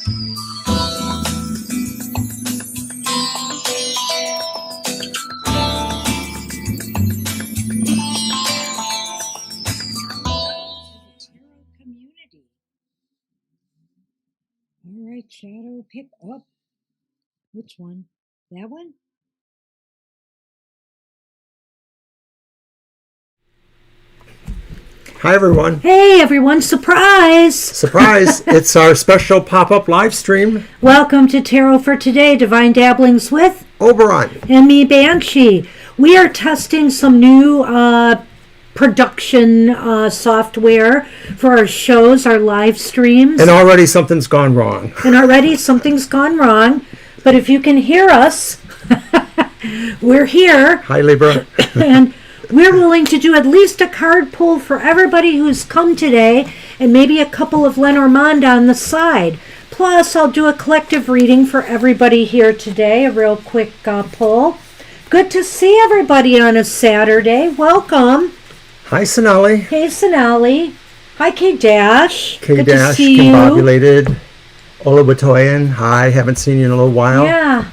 All right, Shadow, pick up. Which one? That one? Hi, everyone. Hey, everyone. Surprise! Surprise! It's our special pop-up live stream. Welcome to Tarot for Today, Divine Dabblings with Oberon. And me, Banshee. We are testing some new production software for our shows, our live streams. And already something's gone wrong. But if you can hear us, we're here. Hi, Libra. And we're willing to do at least a card pull for everybody who's come today, and maybe a couple of Lenormand on the side. Plus, I'll do a collective reading for everybody here today, a real quick pull. Good to see everybody on a Saturday. Welcome. Hi, Sonali. Hey, Sonali. Hi, K-Dash. K-Dash, Good to see you. Combobulated. Olabatoyan. Hi, haven't seen you in a little while. Yeah.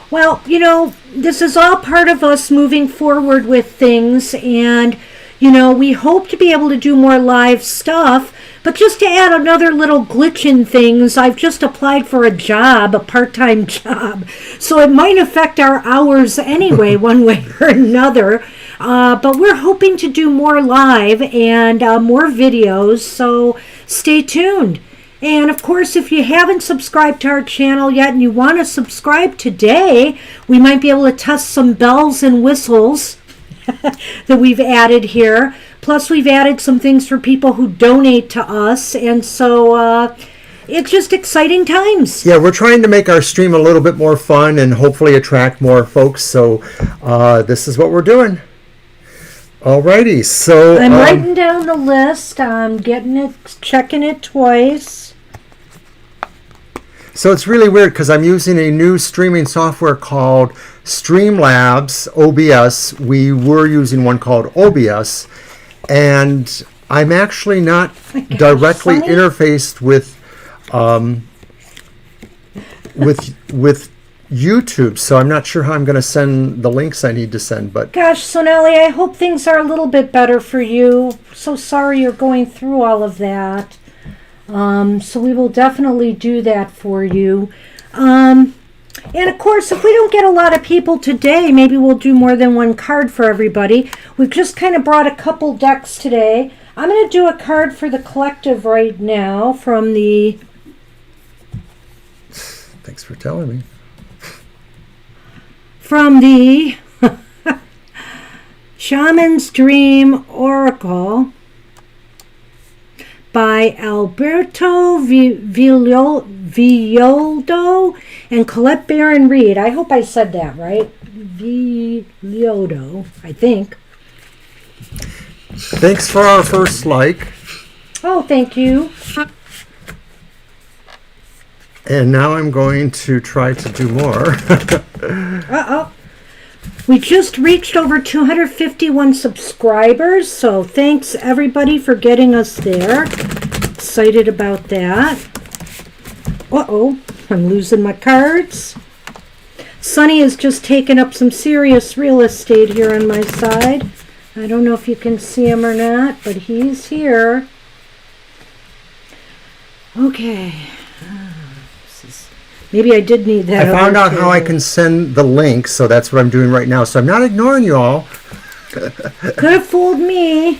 Well, you know, this is all part of us moving forward with things, and, you know, we hope to be able to do more live stuff, but just to add another little glitch in things, I've just applied for a job, a part-time job, so it might affect our hours anyway, one way or another, but we're hoping to do more live and more videos, so stay tuned. And of course, if you haven't subscribed to our channel yet and you want to subscribe today, we might be able to test some bells and whistles that we've added here. Plus, we've added some things for people who donate to us. And so it's just exciting times. Yeah, we're trying to make our stream a little bit more fun and hopefully attract more folks. So this is what we're doing. Alrighty, so I'm writing down the list. I'm getting it, checking it twice. So it's really weird because I'm using a new streaming software called Streamlabs OBS. We were using one called OBS, and I'm actually not directly interfaced with YouTube, so I'm not sure how I'm going to send the links I need to send. But gosh, Sonali, I hope things are a little bit better for you. So sorry you're going through all of that. So we will definitely do that for you. And of course, if we don't get a lot of people today, maybe we'll do more than one card for everybody. We've just kind of brought a couple decks today. I'm going to do a card for the collective right now from the... Thanks for telling me. From the Shaman's Dream Oracle by Alberto Villoldo and Colette Barron Reed. I hope I said that right. Villoldo, I think. Thanks for our first like. Oh, thank you. And now I'm going to try to do more. Uh-oh. We just reached over 251 subscribers, so thanks everybody for getting us there. Excited about that. Uh-oh, I'm losing my cards. Sonny has just taken up some serious real estate here on my side. I don't know if you can see him or not, but he's here. Okay. Maybe I did need that. I found out how I can send the link, so that's what I'm doing right now. So I'm not ignoring you all. Could have fooled me.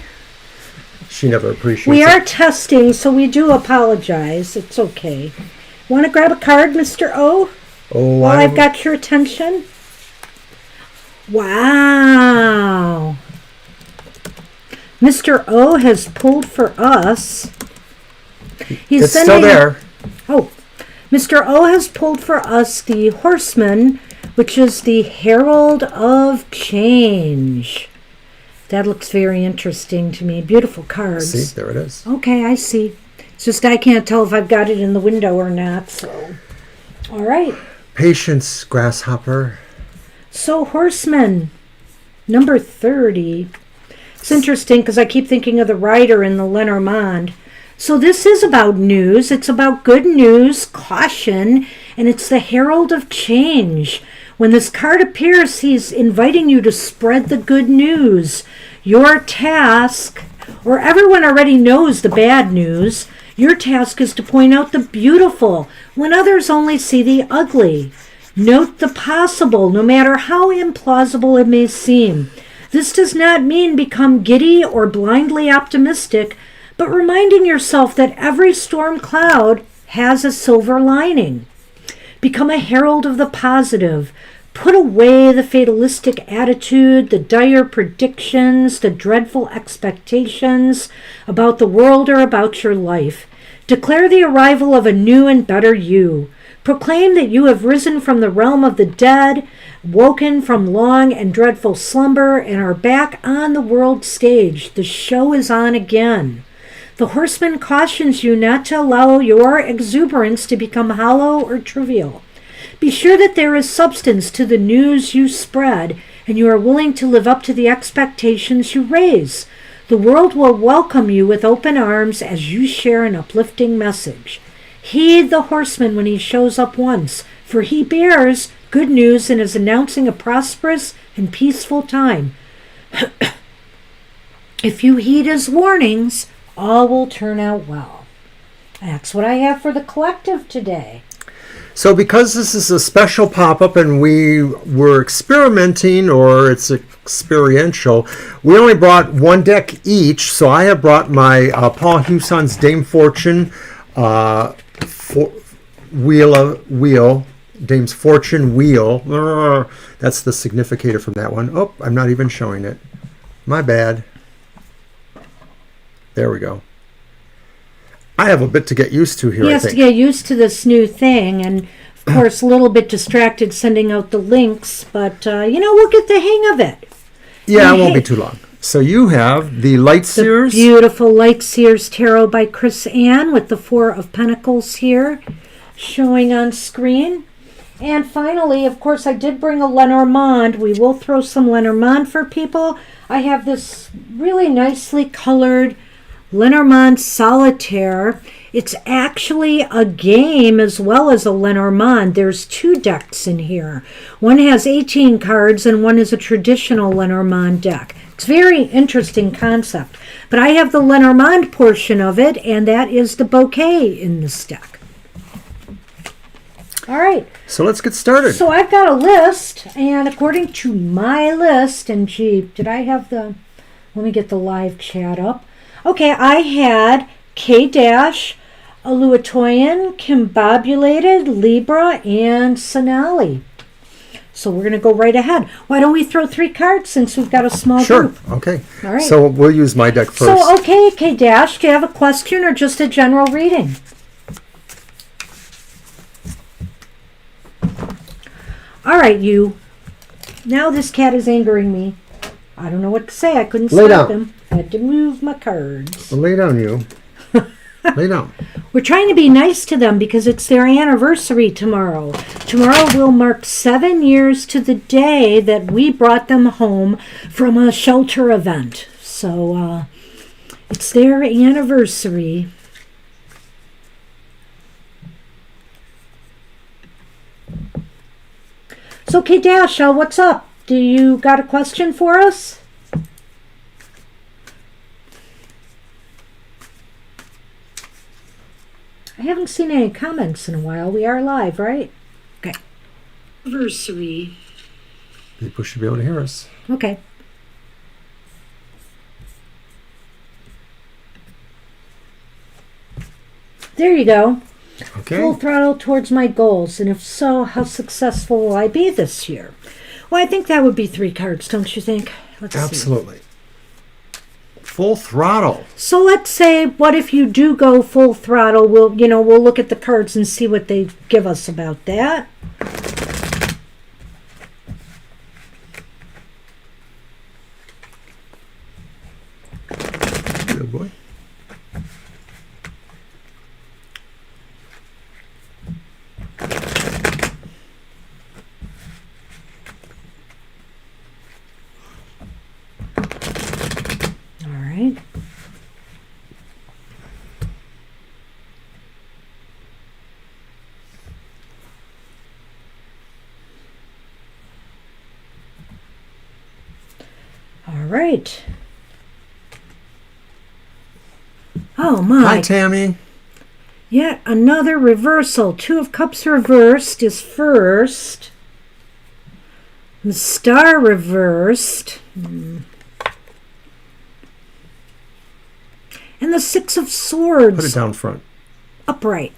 She never appreciates it. We are testing, so we do apologize. It's okay. Want to grab a card, Mr. O? Oh, While I've got your attention? Wow. Mr. O has pulled for us. It's still there. Oh. Mr. O has pulled for us the Horseman, which is the Herald of Change. That looks very interesting to me. Beautiful cards. See, there it is. Okay, I see. It's just I can't tell if I've got it in the window or not, so. All right. Patience, grasshopper. So, Horseman, number 30. It's interesting because I keep thinking of the rider in the Lenormand. So this is about news. It's about good news, caution, and it's the Herald of Change. When this card appears, he's inviting you to spread the good news. Your task, or everyone already knows the bad news, your task is to point out the beautiful when others only see the ugly. Note the possible, no matter how implausible it may seem. This does not mean become giddy or blindly optimistic, but reminding yourself that every storm cloud has a silver lining. Become a herald of the positive. Put away the fatalistic attitude, the dire predictions, the dreadful expectations about the world or about your life. Declare the arrival of a new and better you. Proclaim that you have risen from the realm of the dead, woken from long and dreadful slumber, and are back on the world stage. The show is on again. The horseman cautions you not to allow your exuberance to become hollow or trivial. Be sure that there is substance to the news you spread, and you are willing to live up to the expectations you raise. The world will welcome you with open arms as you share an uplifting message. Heed the horseman when he shows up once, for he bears good news and is announcing a prosperous and peaceful time. If you heed his warnings, all will turn out well. That's what I have for the collective today. So because this is a special pop-up and we were experimenting, or it's experiential, we only brought one deck each. So I have brought my Paul Hewson's Dame Fortune Dame's Fortune Wheel. That's the significator from that one. Oh, I'm not even showing it. My bad. There we go. I have a bit to get used to here, He has to get used to this new thing, and of course a little bit distracted sending out the links, but we'll get the hang of it. Yeah, it won't be too long. So you have the Light Seers. The beautiful Light Seers Tarot by Chris Ann with the Four of Pentacles here showing on screen. And finally, of course, I did bring a Lenormand. We will throw some Lenormand for people. I have this really nicely colored Lenormand Solitaire. It's actually a game as well as a Lenormand. There's two decks in here. One has 18 cards and one is a traditional Lenormand deck. It's a very interesting concept. But I have the Lenormand portion of it, and that is the bouquet in this deck. All right. So let's get started. So I've got a list, and according to my list, and gee, did I have the... Let me get the live chat up. Okay, I had K-Dash, Aluatoyan, Kimbobulated, Libra, and Sonali. So we're going to go right ahead. Why don't we throw 3 cards since we've got a small group? Sure, okay. All right. So we'll use my deck first. So, okay, K-Dash, do you have a question or just a general reading? All right, you. Now this cat is angering me. I don't know what to say. I couldn't stop him. I had to move my cards. Well, lay down, you. Lay down. We're trying to be nice to them because it's their anniversary tomorrow. Tomorrow will mark 7 years to the day that we brought them home from a shelter event. So it's their anniversary. So, K-Dash, what's up? Do you got a question for us? I haven't seen any comments in a while. We are live, right? Okay. Anniversary. People should be able to hear us. Okay. There you go. Okay. Full throttle towards my goals, and if so, how successful will I be this year? Well, I think that would be 3 cards, don't you think? Let's Absolutely. See. Full throttle. So let's say, what if you do go full throttle? We'll look at the cards and see what they give us about that. Good boy. All right. Oh, my. Hi, Tammy. Yet another reversal. Two of Cups reversed is first. The Star reversed. And the Six of Swords. Put it down front. Upright.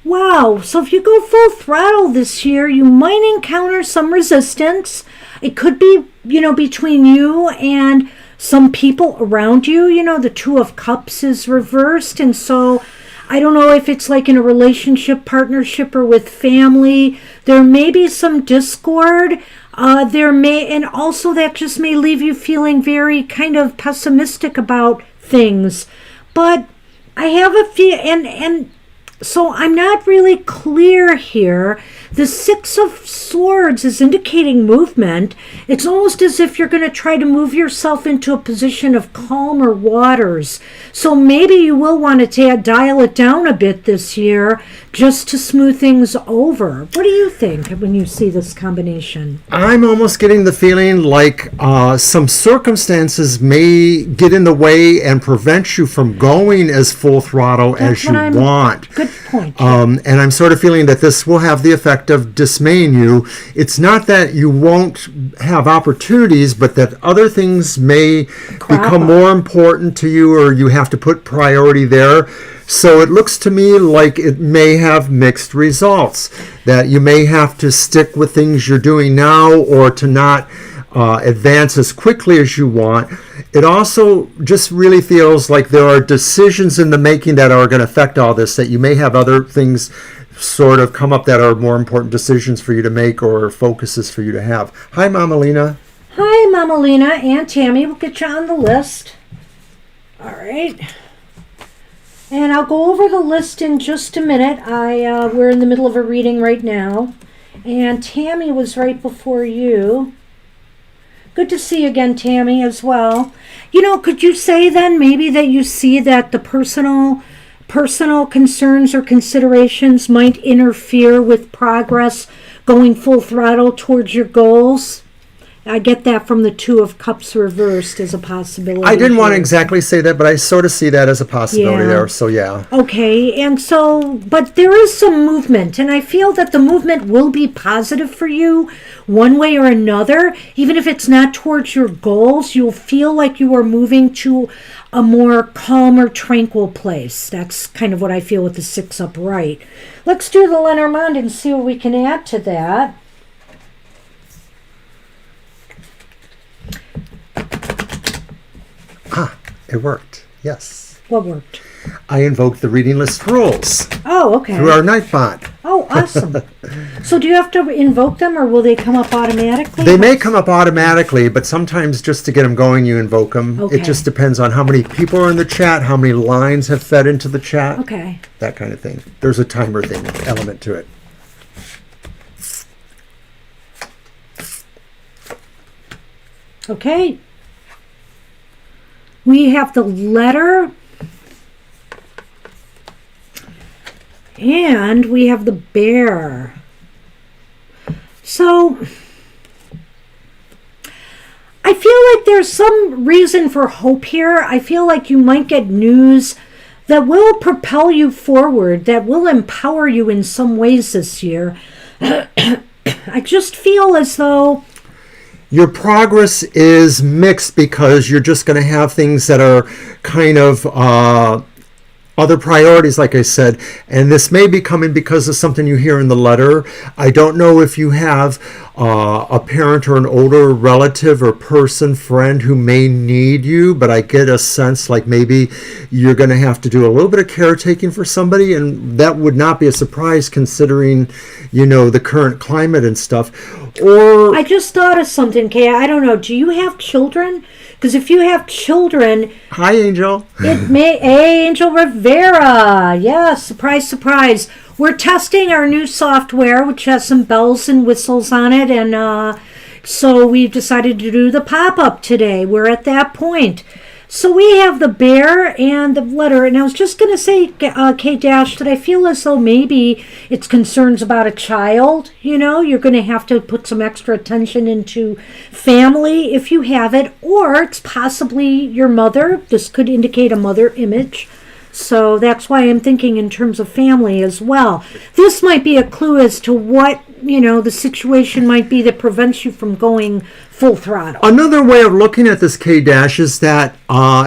Wow, so if you go full throttle this year, you might encounter some resistance. It could be, between you and some people around you. The Two of Cups is reversed, and so I don't know if it's like in a relationship, partnership, or with family. There may be some discord. And also that just may leave you feeling very kind of pessimistic about things. But I have a feel, and so I'm not really clear here. The Six of Swords is indicating movement. It's almost as if you're going to try to move yourself into a position of calmer waters. So maybe you will want to dial it down a bit this year just to smooth things over. What do you think when you see this combination? I'm almost getting the feeling like some circumstances may get in the way and prevent you from going as full throttle as you want. Good point. And I'm sort of feeling that this will have the effect of dismaying you. It's not that you won't have opportunities, but that other things may become more important to you, or you have to put priority there. So it looks to me like it may have mixed results, that you may have to stick with things you're doing now or to not advance as quickly as you want. It also just really feels like there are decisions in the making that are going to affect all this, that you may have other things sort of come up that are more important decisions for you to make or focuses for you to have. Hi, Mama Lena. Hi, Mama Lena and Tammy. We'll get you on the list. All right. And I'll go over the list in just a minute. We're in the middle of a reading right now. And Tammy was right before you. Good to see you again, Tammy, as well. Could you say then maybe that you see that the personal concerns or considerations might interfere with progress going full throttle towards your goals? I get that from the Two of Cups reversed as a possibility. I didn't want to exactly say that, but I sort of see that as a possibility there, so yeah. Okay, and so, but there is some movement, and I feel that the movement will be positive for you one way or another. Even if it's not towards your goals, you'll feel like you are moving to a more calmer, tranquil place. That's kind of what I feel with the Six upright. Let's do the Lenormand and see what we can add to that. It worked, yes. What worked? I invoked the reading list rules. Oh, okay. Through our night bot. Oh, awesome. So do you have to invoke them, or will they come up automatically? They may come up automatically, but sometimes just to get them going, you invoke them. Okay. It just depends on how many people are in the chat, how many lines have fed into the chat. Okay. That kind of thing. There's a timer element to it. Okay. We have the letter, and we have the bear. So I feel like there's some reason for hope here. I feel like you might get news that will propel you forward, that will empower you in some ways this year. I just feel as though your progress is mixed because you're just going to have things that are kind of other priorities, like I said, and this may be coming because of something you hear in the letter. I don't know if you have a parent or an older relative or person, friend who may need you, but I get a sense like maybe you're going to have to do a little bit of caretaking for somebody, and that would not be a surprise considering, the current climate and stuff. Or I just thought of something, Kay. I don't know. Do you have children? Because if you have children... Hi, Angel. It may... Hey, Angel Rivera. Yes, surprise, surprise. We're testing our new software, which has some bells and whistles on it. And so we've decided to do the pop-up today. We're at that point. So we have the bear and the letter, and I was just going to say, K-Dash, that I feel as though maybe it's concerns about a child. You're going to have to put some extra attention into family if you have it, or it's possibly your mother. This could indicate a mother image. So that's why I'm thinking in terms of family as well. This might be a clue as to what, the situation might be that prevents you from going full throttle. Another way of looking at this K-Dash is that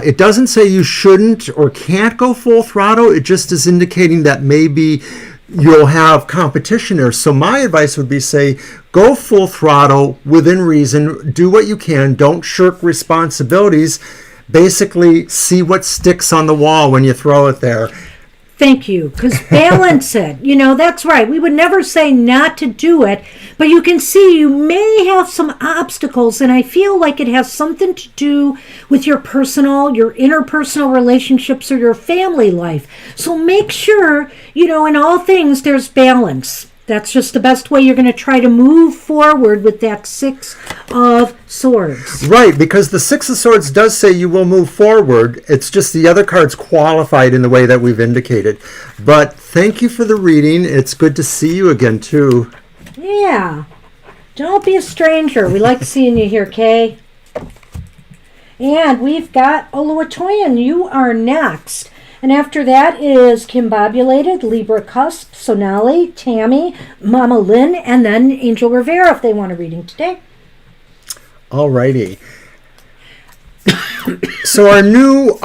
it doesn't say you shouldn't or can't go full throttle. It just is indicating that maybe you'll have competition there. So my advice would be, say, go full throttle within reason. Do what you can. Don't shirk responsibilities. Basically, see what sticks on the wall when you throw it there. Thank you, because balance it. That's right. We would never say not to do it, but you can see you may have some obstacles, and I feel like it has something to do with your interpersonal relationships or your family life. So make sure, in all things, there's balance. That's just the best way you're going to try to move forward with that Six of Swords. Right, because the Six of Swords does say you will move forward. It's just the other cards qualified in the way that we've indicated. But thank you for the reading. It's good to see you again, too. Yeah. Don't be a stranger. We like seeing you here, Kay. And we've got Oluwatoyin. You are next. And after that is Kimbobulated, Libra Cusp, Sonali, Tammy, Mama Lynn, and then Angel Rivera if they want a reading today. Alrighty. So our new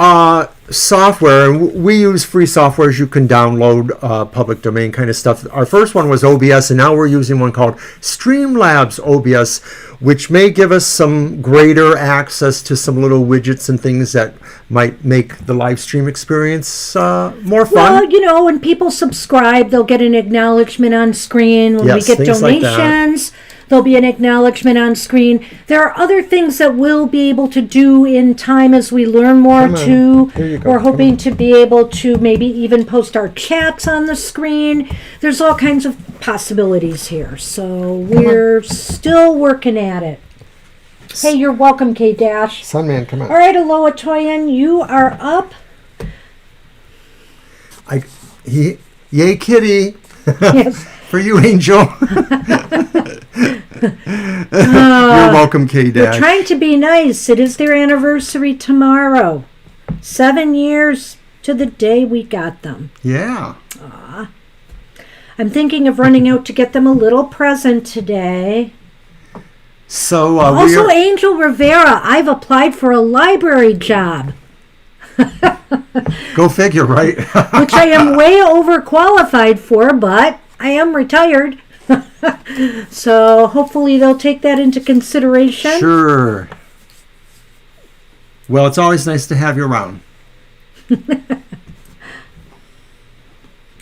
software, and we use free softwares you can download, public domain kind of stuff. Our first one was OBS, and now we're using one called Streamlabs OBS, which may give us some greater access to some little widgets and things that might make the live stream experience more fun. Well, when people subscribe, they'll get an acknowledgement on screen. When we get donations, there'll be an acknowledgement on screen. There are other things that we'll be able to do in time as we learn more too. We're hoping to be able to maybe even post our chats on the screen. There's all kinds of possibilities here. So we're still working at it. Hey, you're welcome, K-Dash. Sunman, come on. All right, Aloha-Toyin, you are up. Yay, kitty. Yes. For you, Angel. You're welcome, K-Dash. We're trying to be nice. It is their anniversary tomorrow. 7 years to the day we got them. Yeah. Aww. I'm thinking of running out to get them a little present today. So also, Angel Rivera, I've applied for a library job. Go figure, right? Which I am way overqualified for, but I am retired. So hopefully they'll take that into consideration. Sure. Well, it's always nice to have you around.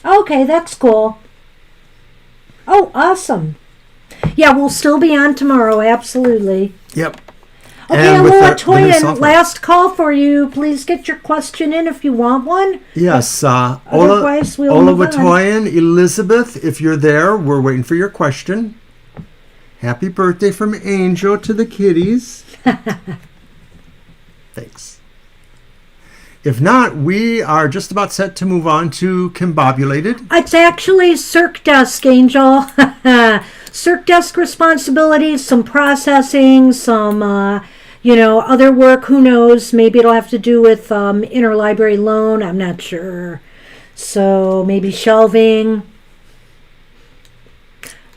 Okay, that's cool. Oh, awesome. Yeah, we'll still be on tomorrow, absolutely. Yep. Okay, Aloha-Toyin, last call for you. Please get your question in if you want one. Yes. Otherwise, we'll move on. Aloha-Toyin, Elizabeth, if you're there, we're waiting for your question. Happy birthday from Angel to the kiddies. Thanks. If not, we are just about set to move on to Kimbobulated. It's actually Circ Desk, Angel. Circ Desk responsibilities, some processing, some, other work. Who knows? Maybe it'll have to do with interlibrary loan. I'm not sure. So maybe shelving.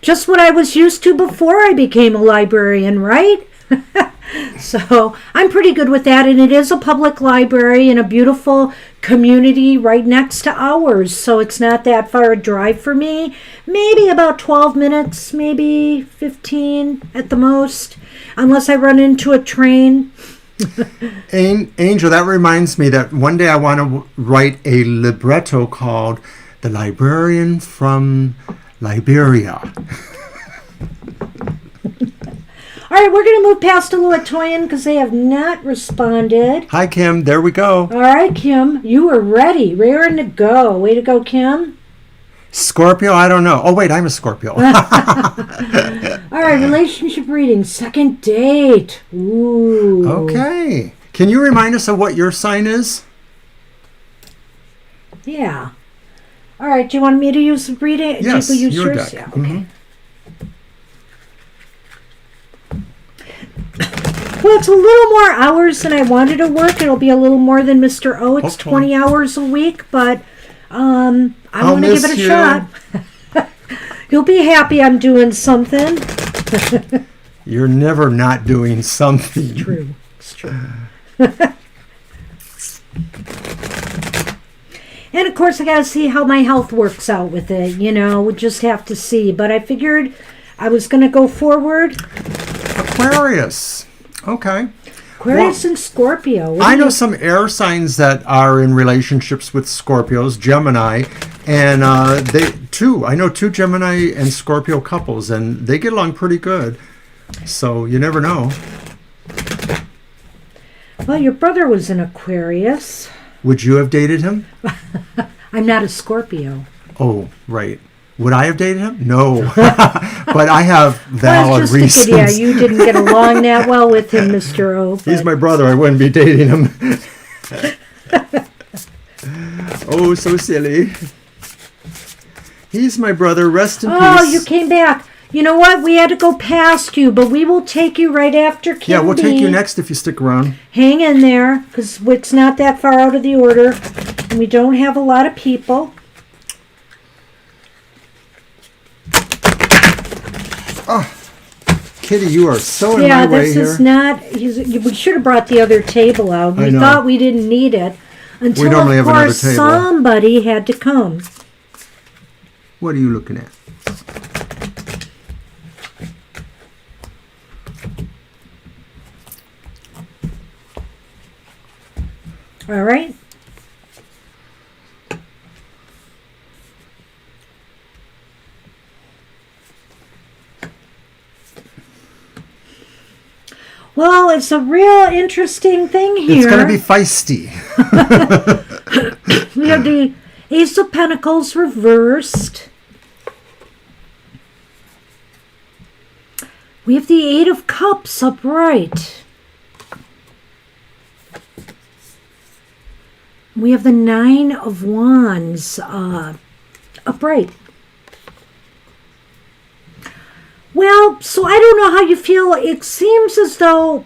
Just what I was used to before I became a librarian, right? So I'm pretty good with that, and it is a public library in a beautiful community right next to ours, so it's not that far a drive for me. Maybe about 12 minutes, maybe 15 at the most, unless I run into a train. Angel, that reminds me that one day I want to write a libretto called The Librarian from Liberia. All right, we're going to move past Aloha-Toyin because they have not responded. Hi, Kim. There we go. All right, Kim. You are ready. Raring to go. Way to go, Kim. Scorpio? I don't know. Oh, wait, I'm a Scorpio. All right, relationship reading. Second date. Ooh. Okay. Can you remind us of what your sign is? Yeah. All right. Do you want me to use reading? Yes, Do you use your yours? deck. Yeah. Okay. Well, it's a little more hours than I wanted to work. It'll be a little more than Mr. O. It's Okay. 20 hours a week, but I want to give it a shot. You'll be happy I'm doing something. You're never not doing something. True. It's true. And of course, I got to see how my health works out with it. We'll just have to see. But I figured I was going to go forward. Aquarius. Okay. Aquarius and Scorpio. I know some air signs that are in relationships with Scorpios, Gemini, and I know two Gemini and Scorpio couples, and they get along pretty good. So you never know. Well, your brother was an Aquarius. Would you have dated him? I'm not a Scorpio. Oh, right. Would I have dated him? No. But I have valid I was just reasons. thinking, you didn't get along that well with him, Mr. O. He's my brother. I wouldn't be dating him. Oh, so silly. He's my brother. Rest in peace. Oh, you came back. You know what? We had to go past you, but we will take you right after Kim Yeah, we'll B. take you next if you stick around. Hang in there, because it's not that far out of the order, and we don't have a lot of people. Oh, Kitty, you are so in my way Yeah, this here. is not... we should have brought the other table out. I We know. thought we didn't need it. Until, normally of have another course, table. somebody had to come. What are you looking at? All right? Well, it's a real interesting thing here. It's going to be feisty. We have the Ace of Pentacles reversed. We have the Eight of Cups upright. We have the Nine of Wands upright. Well, so I don't know how you feel. It seems as though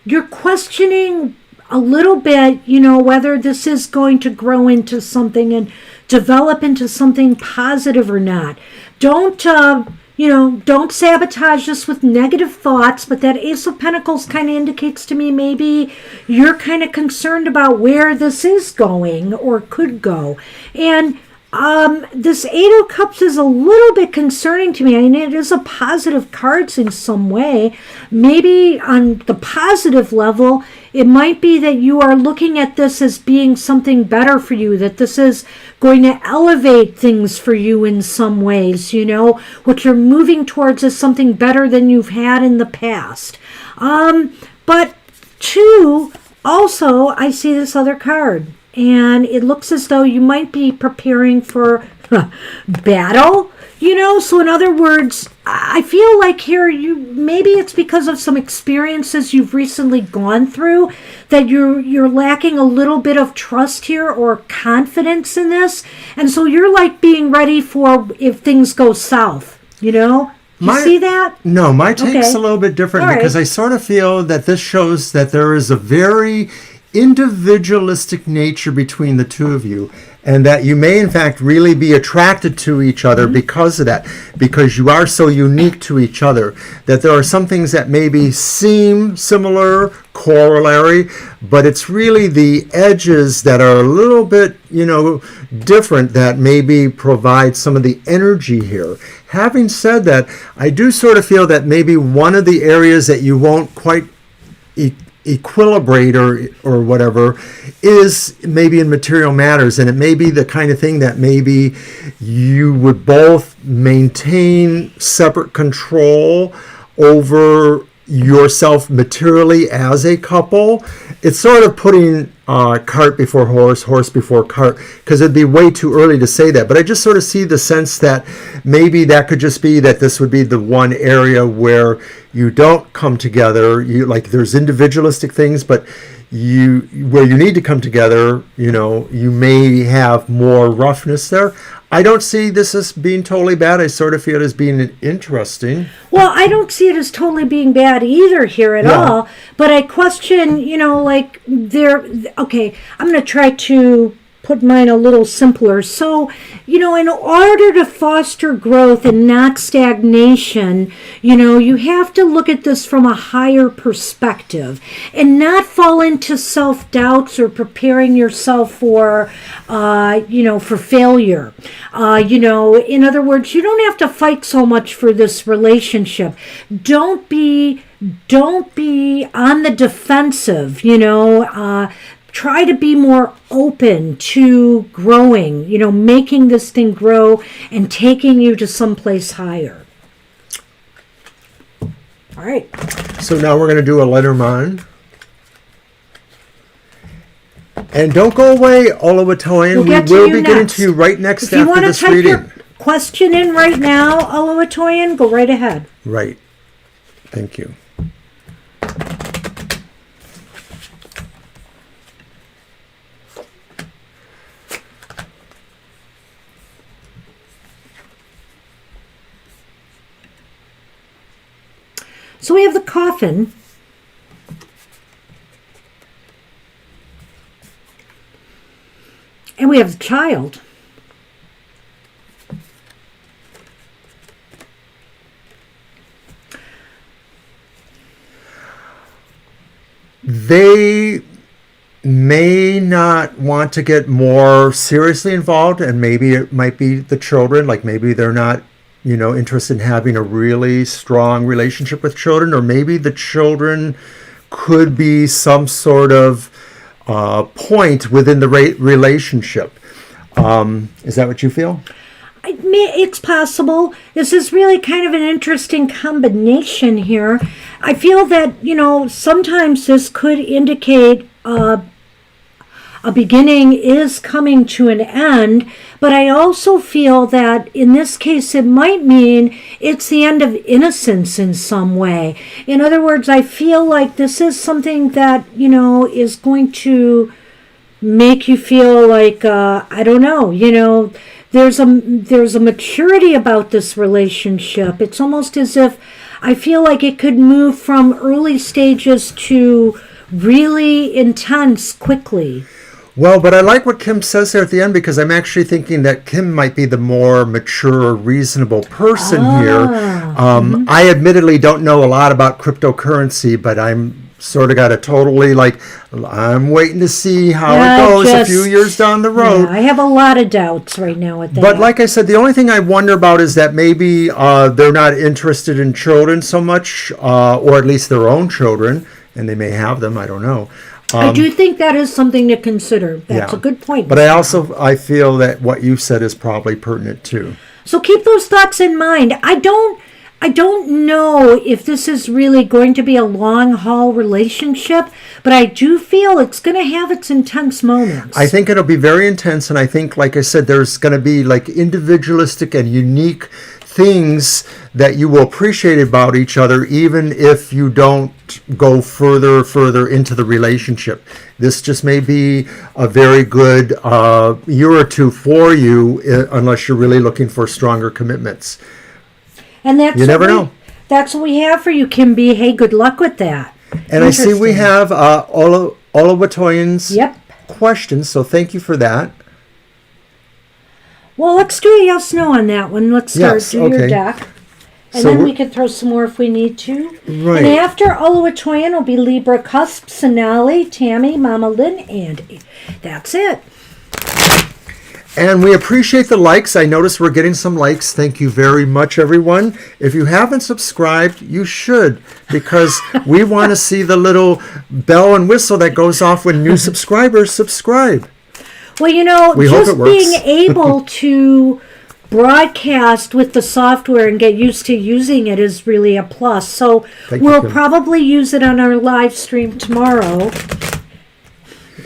you're questioning a little bit, whether this is going to grow into something and develop into something positive or not. Don't sabotage this with negative thoughts, but that Ace of Pentacles kind of indicates to me maybe you're kind of concerned about where this is going or could go. And this Eight of Cups is a little bit concerning to me. I mean, it is a positive cards in some way. Maybe on the positive level, it might be that you are looking at this as being something better for you, that this is going to elevate things for you in some ways, what you're moving towards is something better than you've had in the past. But two, also, I see this other card. And it looks as though you might be preparing for battle, So in other words, I feel like here maybe it's because of some experiences you've recently gone through that you're lacking a little bit of trust here or confidence in this, and so you're like being ready for if things go south, You see that? No, my take's Okay. a little bit different All because right. I sort of feel that this shows that there is a very individualistic nature between the two of you, and that you may in fact really be attracted to each other because of that, because you are so unique to each other, that there are some things that maybe seem similar, corollary, but it's really the edges that are a little bit, different that maybe provide some of the energy here. Having said that, I do sort of feel that maybe one of the areas that you won't quite equilibrate or whatever is maybe in material matters, and it may be the kind of thing that maybe you would both maintain separate control over yourself materially as a couple. It's sort of putting cart before horse, horse before cart, because it'd be way too early to say that. But I just sort of see the sense that maybe that could just be that this would be the one area where you don't come together. You like there's individualistic things, but where you need to come together, you may have more roughness there. I don't see this as being totally bad. I sort of feel it as being interesting. Well, I don't see it as totally being bad either here at all. But I question, okay, I'm going to try to put mine a little simpler. So, in order to foster growth and not stagnation, you have to look at this from a higher perspective and not fall into self-doubts or preparing yourself for, for failure. In other words, you don't have to fight so much for this relationship. Don't be on the defensive, try to be more open to growing, making this thing grow and taking you to someplace higher. All right. So now we're going to do a Letterman. And don't go away, Oluwatoyin. We will be getting to you right next after this reading. If you want to type your question in right now, Oluwatoyin, go right ahead. Right. Thank you. So we have the coffin. And we have the child. They may not want to get more seriously involved, and maybe it might be the children, like maybe they're not interested in having a really strong relationship with children, or maybe the children could be some sort of point within the relationship. Is that what you feel? It's possible. This is really kind of an interesting combination here. I feel that, sometimes this could indicate a beginning is coming to an end, but I also feel that in this case it might mean it's the end of innocence in some way. In other words, I feel like this is something that, is going to make you feel like, I don't know, there's a maturity about this relationship. It's almost as if I feel like it could move from early stages to really intense quickly. Well, but I like what Kim says there at the end, because I'm actually thinking that Kim might be the more mature, reasonable person here. I admittedly don't know a lot about cryptocurrency, but I'm sort of got a totally I'm waiting to see how it goes a few years down the road. I have a lot of doubts right now with that. But like I said, the only thing I wonder about is that maybe they're not interested in children so much, or at least their own children, and they may have them, I don't know. I do think that is something to consider. That's a good point. But I feel that what you said is probably pertinent too. So keep those thoughts in mind. I don't know if this is really going to be a long haul relationship, but I do feel it's going to have its intense moments. I think it'll be very intense, and I think, like I said, there's going to be individualistic and unique things that you will appreciate about each other, even if you don't go further into the relationship. This just may be a very good year or two for you, unless you're really looking for stronger commitments. And you never know. That's what we have for you, Kimby. Hey, good luck with that. And I see we have Oluwatoyin's questions, so thank you for that. Well, let's do a yes/no on that one. Let's start your deck. And then we can throw some more if we need to. Right. And after Oluwatoyin will be Libra, Cusp, Sonali, Tammy, Mama Lynn, Andy. That's it. And we appreciate the likes. I notice we're getting some likes. Thank you very much, everyone. If you haven't subscribed, you should, because we want to see the little bell and whistle that goes off when new subscribers subscribe. Well, we just being able to broadcast with the software and get used to using it is really a plus. So Thank you, we'll Kim. probably use it on our live stream tomorrow.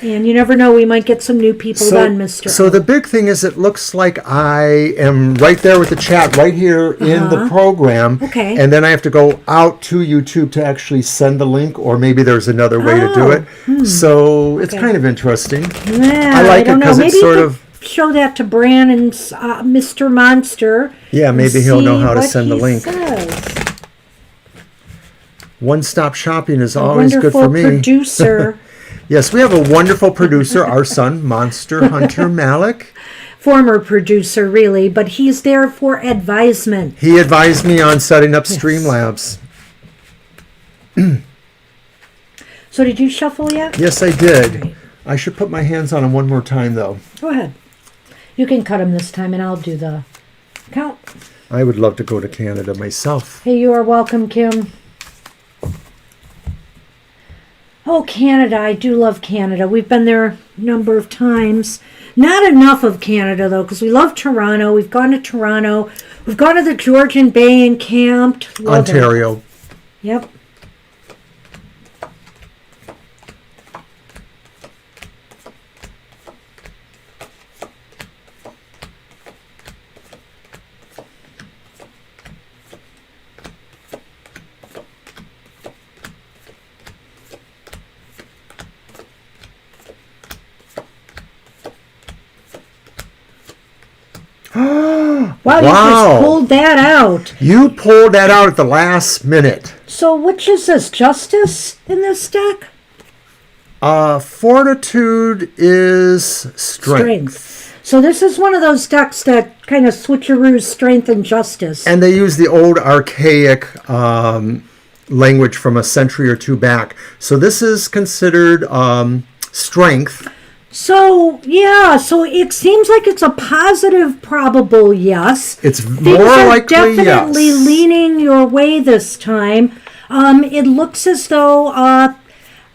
And you never know, we might get some new people done, Mr. So the big thing is it looks like I am right there with the chat right here in the program. Okay. And then I have to go out to YouTube to actually send the link, or maybe there's another way to do it. So it's kind of interesting. Yeah, I like it don't know. because Maybe it's sort you of... could show that to Brandon's Mr. Monster. Yeah, maybe he'll know how to what send the he link. Says. One-stop shopping is always good Wonderful for me. producer. Yes, we have a wonderful producer, our son, Monster Hunter Malik. Former producer, really, but he's there for advisement. He advised me on setting up Streamlabs. So did you shuffle yet? Yes, I did. Right. I should put my hands on him one more time, though. Go ahead. You can cut him this time, and I'll do the count. I would love to go to Canada myself. Hey, you are welcome, Kim. Oh, Canada. I do love Canada. We've been there a number of times. Not enough of Canada, though, because we love Toronto. We've gone to Toronto. We've gone to the Georgian Bay and camped. Love it. Ontario. Yep. Wow, you just pulled that out. You pulled that out at the last minute. So which is this? Justice in this deck? Fortitude is strength. So this is one of those decks that kind of switcheroos strength and justice. And they use the old archaic language from a century or two back. So this is considered strength. So, yeah, so it seems like it's a positive probable yes. It's Things more are likely definitely yes. leaning your way this time. It looks as though,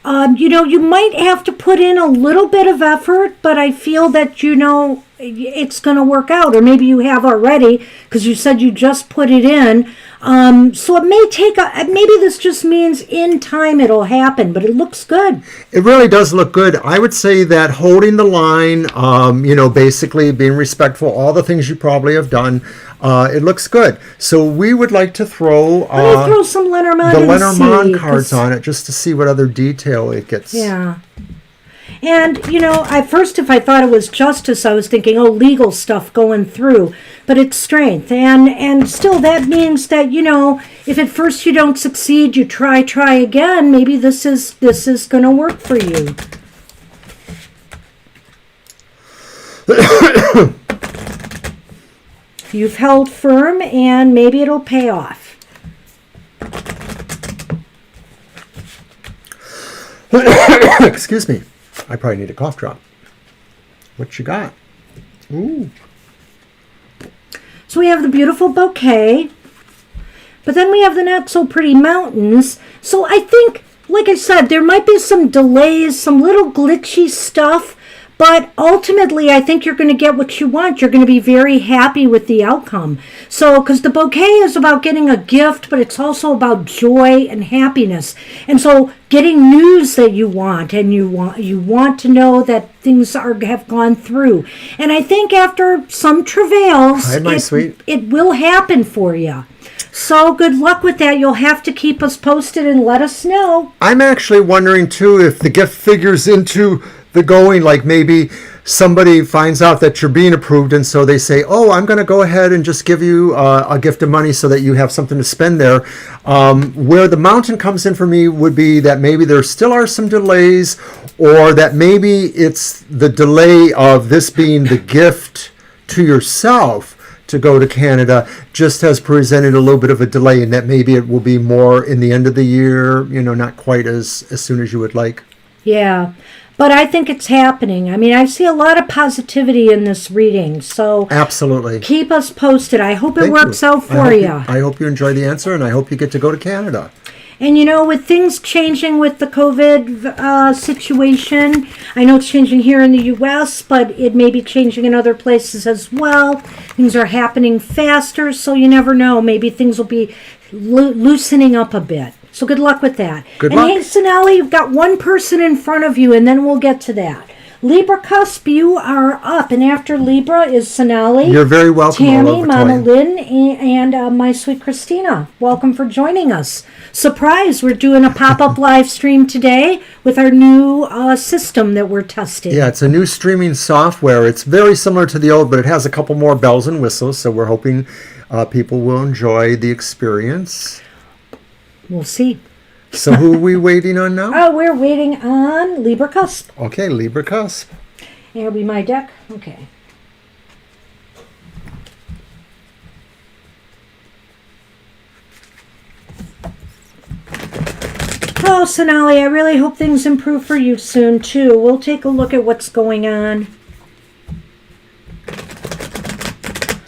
you might have to put in a little bit of effort, but I feel that, it's going to work out. Or maybe you have already, because you said you just put it in. So it may take, maybe this just means in time it'll happen, but it looks good. It really does look good. I would say that holding the line, basically being respectful, all the things you probably have done, it looks good. So we would like to throw... Let me throw some Lenormand the and Lenormand see, cards on it, just to see what other detail it gets. Yeah. And, at first, if I thought it was justice, I was thinking, legal stuff going through. But it's strength. And still, that means that, if at first you don't succeed, you try again. Maybe this is going to work for you. You've held firm, and maybe it'll pay off. Excuse me. I probably need a cough drop. What you got? Ooh. So we have the beautiful bouquet, but then we have the not so pretty mountains. So I think, like I said, there might be some delays, some little glitchy stuff, but ultimately I think you're going to get what you want. You're going to be very happy with the outcome. So, because the bouquet is about getting a gift, but it's also about joy and happiness. And so getting news that you want, and you want to know that things have gone through. And I think after some travails, Hi, my sweet. It will happen for you. So good luck with that. You'll have to keep us posted and let us know. I'm actually wondering, too, if the gift figures into the going, like maybe somebody finds out that you're being approved, and so they say, I'm going to go ahead and just give you a gift of money so that you have something to spend there. Where the mountain comes in for me would be that maybe there still are some delays, or that maybe it's the delay of this being the gift to yourself to go to Canada just has presented a little bit of a delay, and that maybe it will be more in the end of the year, not quite as soon as you would like. Yeah. But I think it's happening. I mean, I see a lot of positivity in this reading. So absolutely, keep us posted. I hope it works out for you. I hope you enjoy the answer, and I hope you get to go to Canada. And with things changing with the COVID situation, I know it's changing here in the U.S., but it may be changing in other places as well. Things are happening faster, so you never know. Maybe things will be loosening up a bit. So good luck with that. Good luck. Hey, Sonali, you've got one person in front of you, and then we'll get to that. Libra Cusp, you are up, and after Libra is Sonali. You're very welcome, all Tammy, over, Mama Toya. Lynn, and my sweet Christina. Welcome for joining us. Surprise, we're doing a pop-up live stream today with our new system that we're testing. Yeah, it's a new streaming software. It's very similar to the old, but it has a couple more bells and whistles, so we're hoping people will enjoy the experience. We'll see. So who are we waiting on now? Oh, we're waiting on Libra Cusp. Okay, Libra Cusp. There'll be my deck. Okay. Oh, Sonali, I really hope things improve for you soon, too. We'll take a look at what's going on.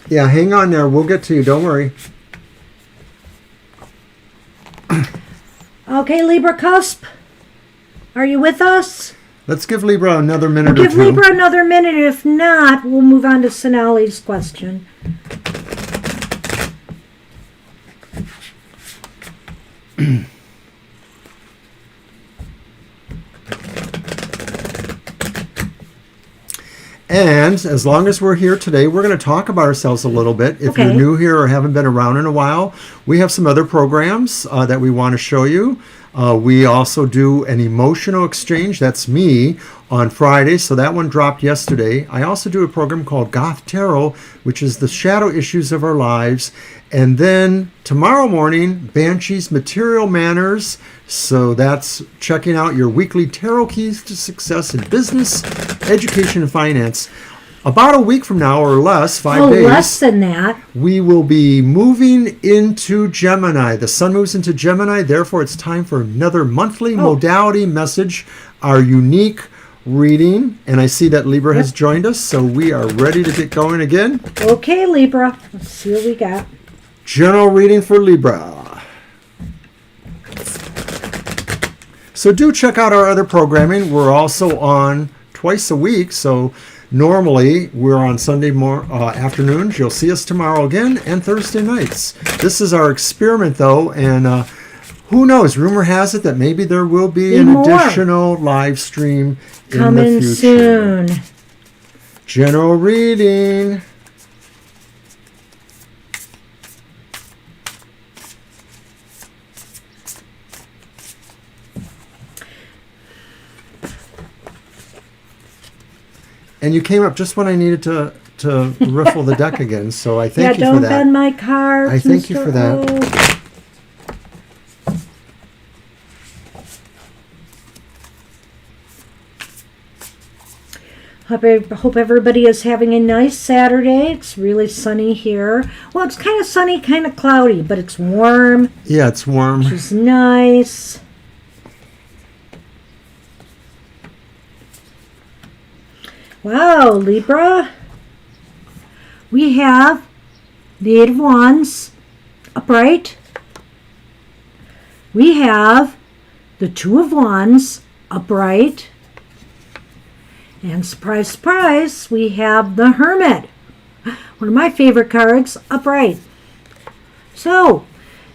Yeah, hang on there. We'll get to you. Don't worry. Okay, Libra Cusp, are you with us? Let's give Libra another minute We'll or give two. Libra another minute. If not, we'll move on to Sonali's question. And as long as we're here today, we're going to talk about ourselves a little bit. If Okay. you're new here or haven't been around in a while, we have some other programs that we want to show you. We also do an emotional exchange. That's me on Friday. So that one dropped yesterday. I also do a program called Goth Tarot, which is the shadow issues of our lives. And then tomorrow morning, Banshee's Material Manners. So that's checking out your weekly tarot keys to success in business, education, and finance. About a week from now or less, 5 days. Less than that. We will be moving into Gemini. The sun moves into Gemini. Therefore, it's time for another monthly modality message, our unique reading. And I see that Libra has joined us, so we are ready to get going again. Okay, Libra. Let's see what we got. General reading for Libra. So do check out our other programming. We're also on twice a week, so normally we're on Sunday afternoons. You'll see us tomorrow again, and Thursday nights. This is our experiment, though, and who knows? Rumor has it that maybe there will be an additional live stream in coming the future. soon. General reading. And you came up just when I needed to riffle the deck again, so I thank you for don't that. bend my cards, I thank you Mr. for that. O. Hope everybody is having a nice Saturday. It's really sunny here. Well, it's kind of sunny, kind of cloudy, but it's warm. Yeah, it's warm. Which is nice. Wow, Libra. We have the Eight of Wands upright. We have the Two of Wands upright. And surprise, surprise, we have the Hermit. One of my favorite cards, upright. So,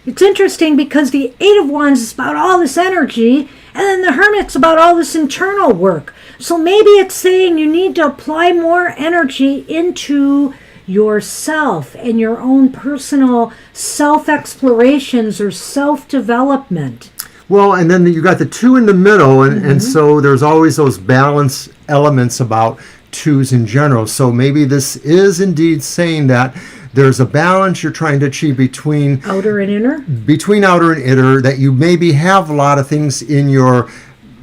it's interesting because the Eight of Wands is about all this energy, and then the Hermit's about all this internal work. So maybe it's saying you need to apply more energy into yourself and your own personal self-explorations or self-development. Well, and then you got the two in the middle, and so there's always those balance elements about twos in general. So maybe this is indeed saying that there's a balance you're trying to achieve between outer and inner, that you maybe have a lot of things in your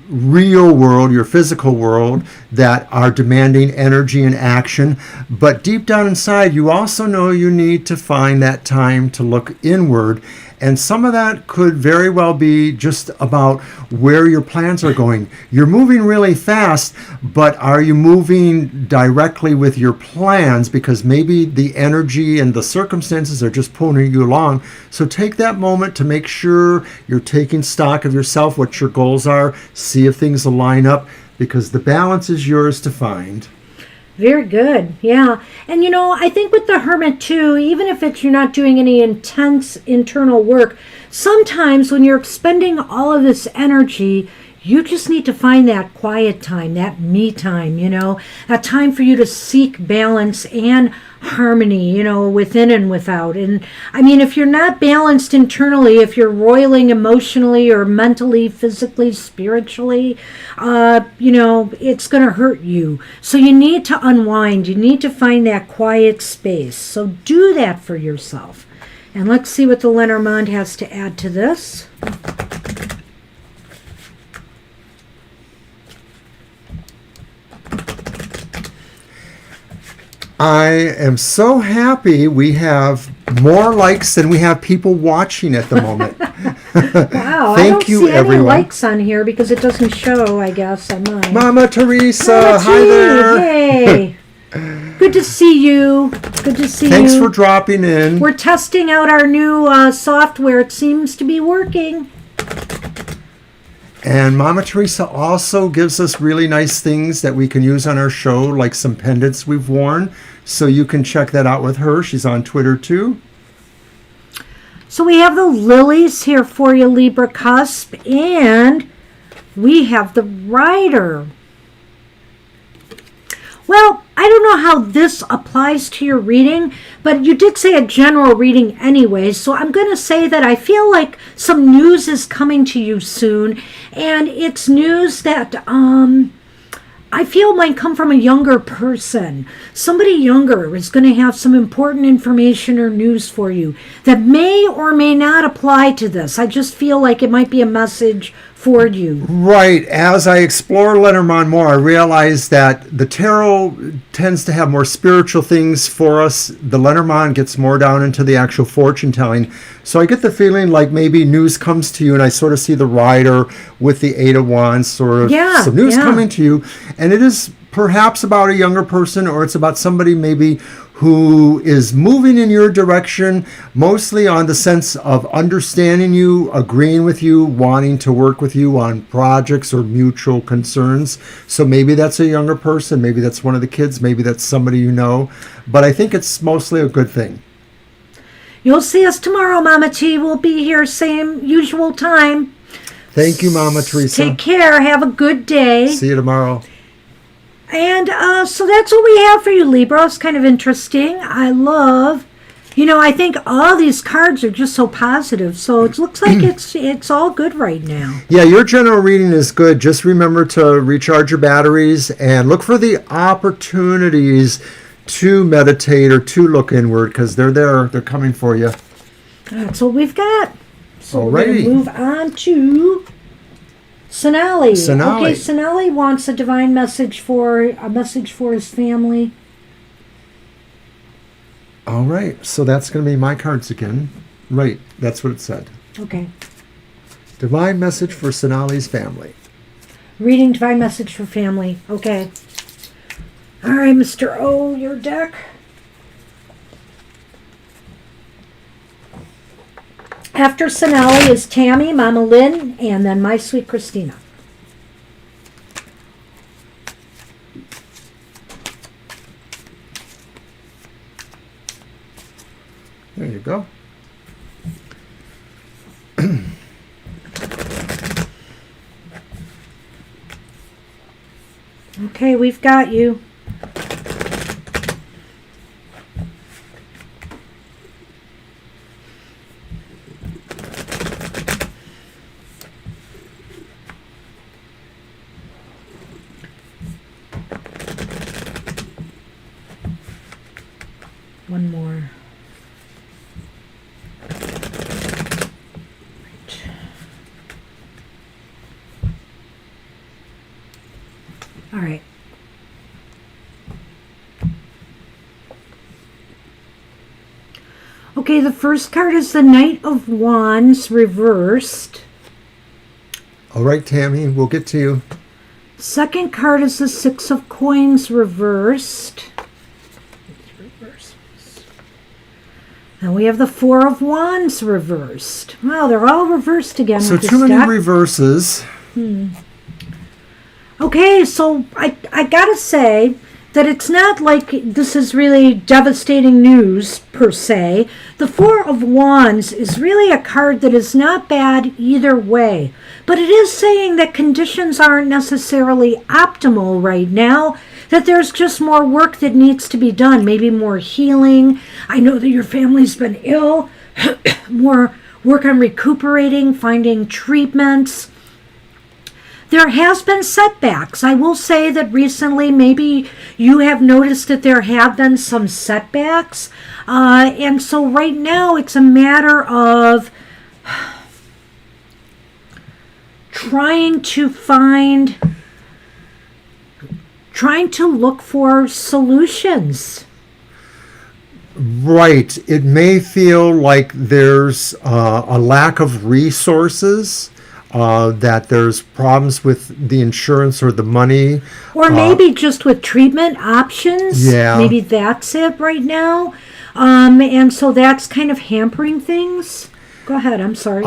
real world, your physical world, that are demanding energy and action, but deep down inside you also know you need to find that time to look inward And some of that could very well be just about where your plans are going. You're moving really fast, but are you moving directly with your plans? Because maybe the energy and the circumstances are just pulling you along. So take that moment to make sure you're taking stock of yourself, what your goals are, see if things line up, because the balance is yours to find. Very good. Yeah. And I think with the Hermit too, even if you're not doing any intense internal work, sometimes when you're expending all of this energy, you just need to find that quiet time, that me time, a time for you to seek balance and harmony, within and without. And I mean, if you're not balanced internally, if you're roiling emotionally or mentally, physically, spiritually, it's going to hurt you. So you need to unwind. You need to find that quiet space. So do that for yourself. And let's see what the Lenormand has to add to this. I am so happy we have more likes than we have people watching at the moment. Wow, I don't see any likes on here because it doesn't show, I guess, on mine. Mama Teresa, hi there. Hey. Good to see you. Good to see you. Thanks for dropping in. We're testing out our new software. It seems to be working. And Mama Teresa also gives us really nice things that we can use on our show, like some pendants we've worn. So you can check that out with her. She's on Twitter too. So we have the lilies here for you, Libra Cusp. And we have the Rider. Well, I don't know how this applies to your reading, but you did say a general reading anyway, so I'm going to say that I feel like some news is coming to you soon, and it's news that I feel might come from a younger person. Somebody younger is going to have some important information or news for you that may or may not apply to this. I just feel like it might be a message for you. Right. As I explore Lenormand more, I realize that the tarot tends to have more spiritual things for us. The Lenormand gets more down into the actual fortune telling. So I get the feeling like maybe news comes to you, and I sort of see the Rider with the Eight of Wands, sort of some news coming to you. And it is perhaps about a younger person, or it's about somebody maybe who is moving in your direction, mostly on the sense of understanding you, agreeing with you, wanting to work with you on projects or mutual concerns. So maybe that's a younger person, maybe that's one of the kids, maybe that's somebody you know. But I think it's mostly a good thing. You'll see us tomorrow, Mama T. We'll be here same usual time. Thank you, Mama Teresa. Take care. Have a good day. See you tomorrow. And so that's what we have for you, Libra. It's kind of interesting. I love, I think all these cards are just so positive. So it looks like it's all good right now. Yeah, your general reading is good. Just remember to recharge your batteries and look for the opportunities to meditate or to look inward, because they're there. They're coming for you. That's what we've got. So Alrighty. we're going to move on to Sonali. Okay, Sonali wants a divine message for his family. All right, so that's going to be my cards again. Right, that's what it said. Okay. Divine message for Sonali's family. Reading divine message for family. Okay. All right, Mr. O, your deck. After Sonali is Tammy, Mama Lynn, and then my sweet Christina. There you go. Okay, we've got you. One more. Right. All right. Okay, the first card is the Knight of Wands reversed. All right, Tammy, we'll get to you. Second card is the Six of Coins reversed. And we have the Four of Wands reversed. Wow, they're all reversed again. So with this too many deck. reverses. Okay, so I gotta say that it's not like this is really devastating news per se. The Four of Wands is really a card that is not bad either way. But it is saying that conditions aren't necessarily optimal right now, that there's just more work that needs to be done, maybe more healing. I know that your family's been ill, more work on recuperating, finding treatments. There has been setbacks. I will say that recently maybe you have noticed that there have been some setbacks. And so right now it's a matter of trying to look for solutions. Right. It may feel like there's a lack of resources, that there's problems with the insurance or the money. Or maybe just with treatment options. Yeah. Maybe that's it right now. And so that's kind of hampering things. Go ahead, I'm sorry.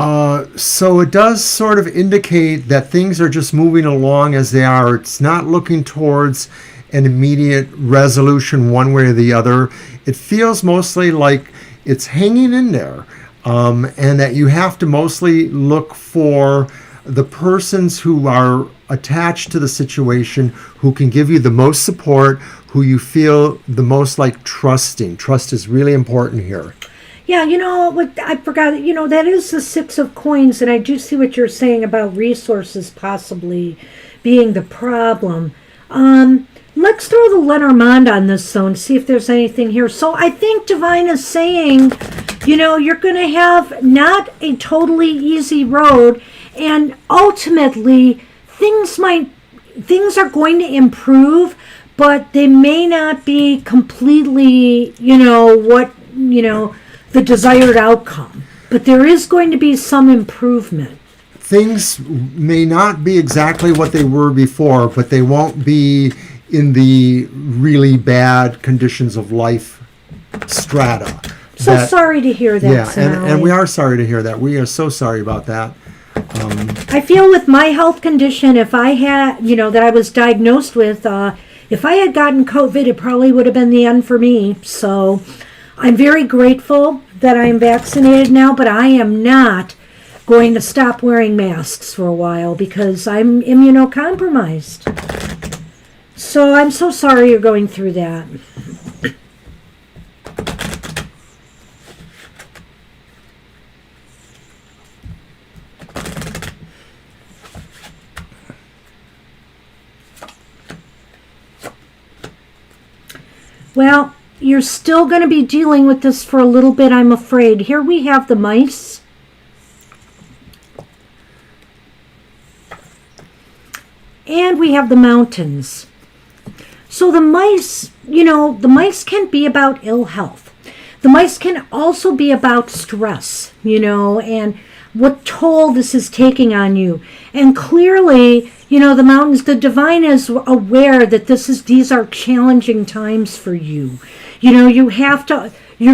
So it does sort of indicate that things are just moving along as they are. It's not looking towards an immediate resolution one way or the other. It feels mostly like it's hanging in there, and that you have to mostly look for the persons who are attached to the situation, who can give you the most support, who you feel the most like trusting. Trust is really important here. Yeah, what I forgot, that is the Six of Coins, and I do see what you're saying about resources possibly being the problem. Let's throw the Lenormand on this, though, and see if there's anything here. So I think Divine is saying, you're going to have not a totally easy road, and ultimately things are going to improve, but they may not be completely, the desired outcome. But there is going to be some improvement. Things may not be exactly what they were before, but they won't be in the really bad conditions of life strata. So sorry to hear that, Yeah, Sonali. and we are sorry to hear that. We are so sorry about that. I feel with my health condition, if I had, that I was diagnosed with, if I had gotten COVID, it probably would have been the end for me. So I'm very grateful that I'm vaccinated now, but I am not going to stop wearing masks for a while because I'm immunocompromised. So I'm so sorry you're going through that. Well, you're still going to be dealing with this for a little bit, I'm afraid. Here we have the mice. And we have the mountains. So the mice, the mice can be about ill health. The mice can also be about stress, and what toll this is taking on you. And clearly, the mountains, the divine is aware that these are challenging times for you. You're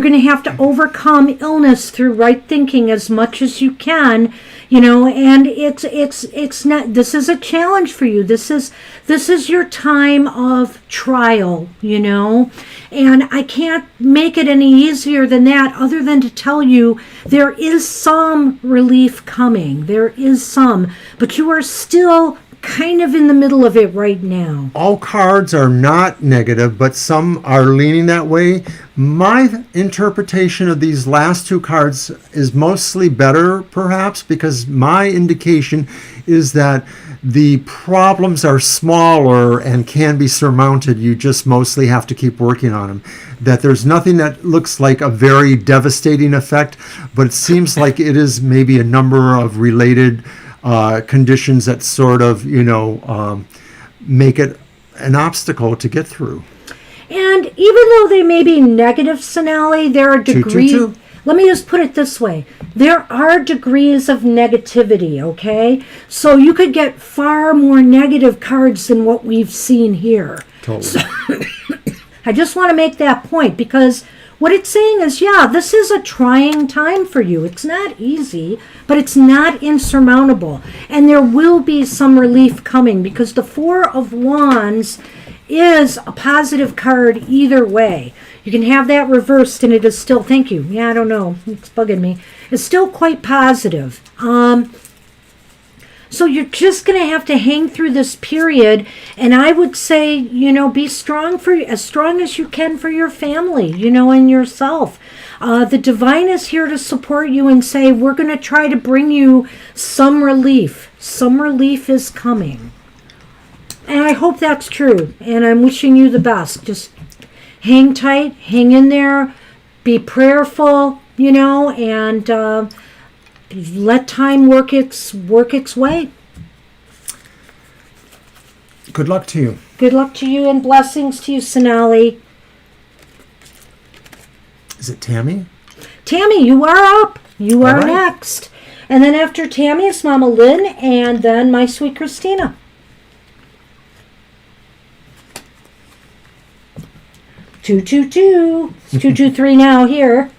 going to have to overcome illness through right thinking as much as you can, and it's not, this is a challenge for you. This is your time of trial, and I can't make it any easier than that other than to tell you there is some relief coming. There is some, but you are still kind of in the middle of it right now. All cards are not negative, but some are leaning that way. My interpretation of these last two cards is mostly better, perhaps, because my indication is that the problems are smaller and can be surmounted. You just mostly have to keep working on them. That there's nothing that looks like a very devastating effect, but it seems like it is maybe a number of related conditions that sort of, make it an obstacle to get through. And even though they may be negative, Sonali, there are let me just put it this way. There are degrees of negativity, okay? So you could get far more negative cards than what we've seen here. Totally. I just want to make that point because what it's saying is, yeah, this is a trying time for you. It's not easy, but it's not insurmountable. And there will be some relief coming because the Four of Wands is a positive card either way. You can have that reversed and it is still, thank you. Yeah, I don't know. It's bugging me. It's still quite positive. So you're just going to have to hang through this period. And I would say, be strong as strong as you can for your family, and yourself. The divine is here to support you and say, we're going to try to bring you some relief. Some relief is coming. And I hope that's true. And I'm wishing you the best. Just hang tight, hang in there, be prayerful, and let time work its way. Good luck to you. Good luck to you and blessings to you, Sonali. Is it Tammy? Tammy, you are up. You are right. next. And then after Tammy, it's Mama Lynn, and then my sweet Christina. 222. It's 223 now here.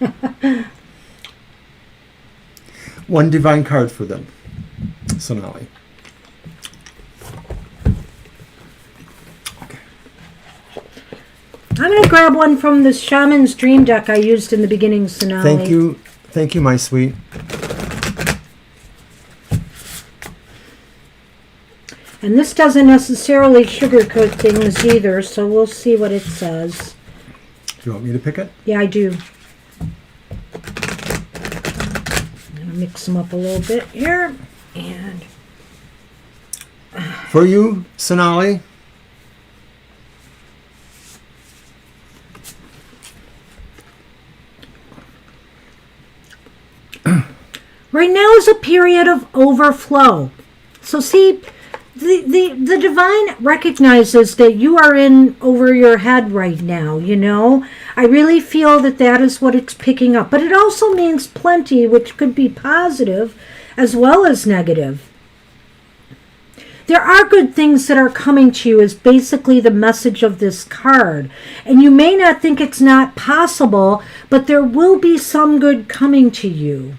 One divine card for them, Sonali. Okay. I'm going to grab one from the Shaman's Dream deck I used in the beginning, Sonali. Thank you, my sweet. And this doesn't necessarily sugarcoat things either, so we'll see what it says. Do you want me to pick it? Yeah, I do. Mix them up a little bit here, and for you, Sonali. Right now is a period of overflow. So see, the divine recognizes that you are in over your head right now, I really feel that is what it's picking up. But it also means plenty, which could be positive as well as negative. There are good things that are coming to you is basically the message of this card. And you may not think it's not possible, but there will be some good coming to you.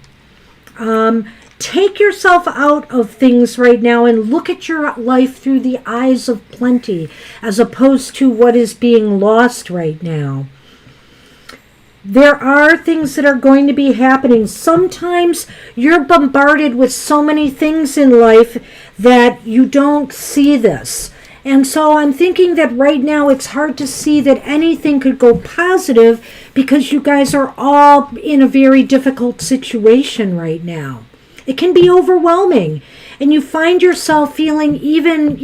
Take yourself out of things right now and look at your life through the eyes of plenty as opposed to what is being lost right now. There are things that are going to be happening. Sometimes you're bombarded with so many things in life that you don't see this. And so I'm thinking that right now it's hard to see that anything could go positive because you guys are all in a very difficult situation right now. It can be overwhelming. And you find yourself feeling even,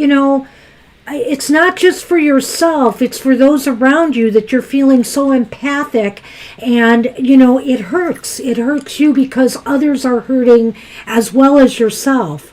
it's not just for yourself, it's for those around you that you're feeling so empathic. And, it hurts. It hurts you because others are hurting as well as yourself.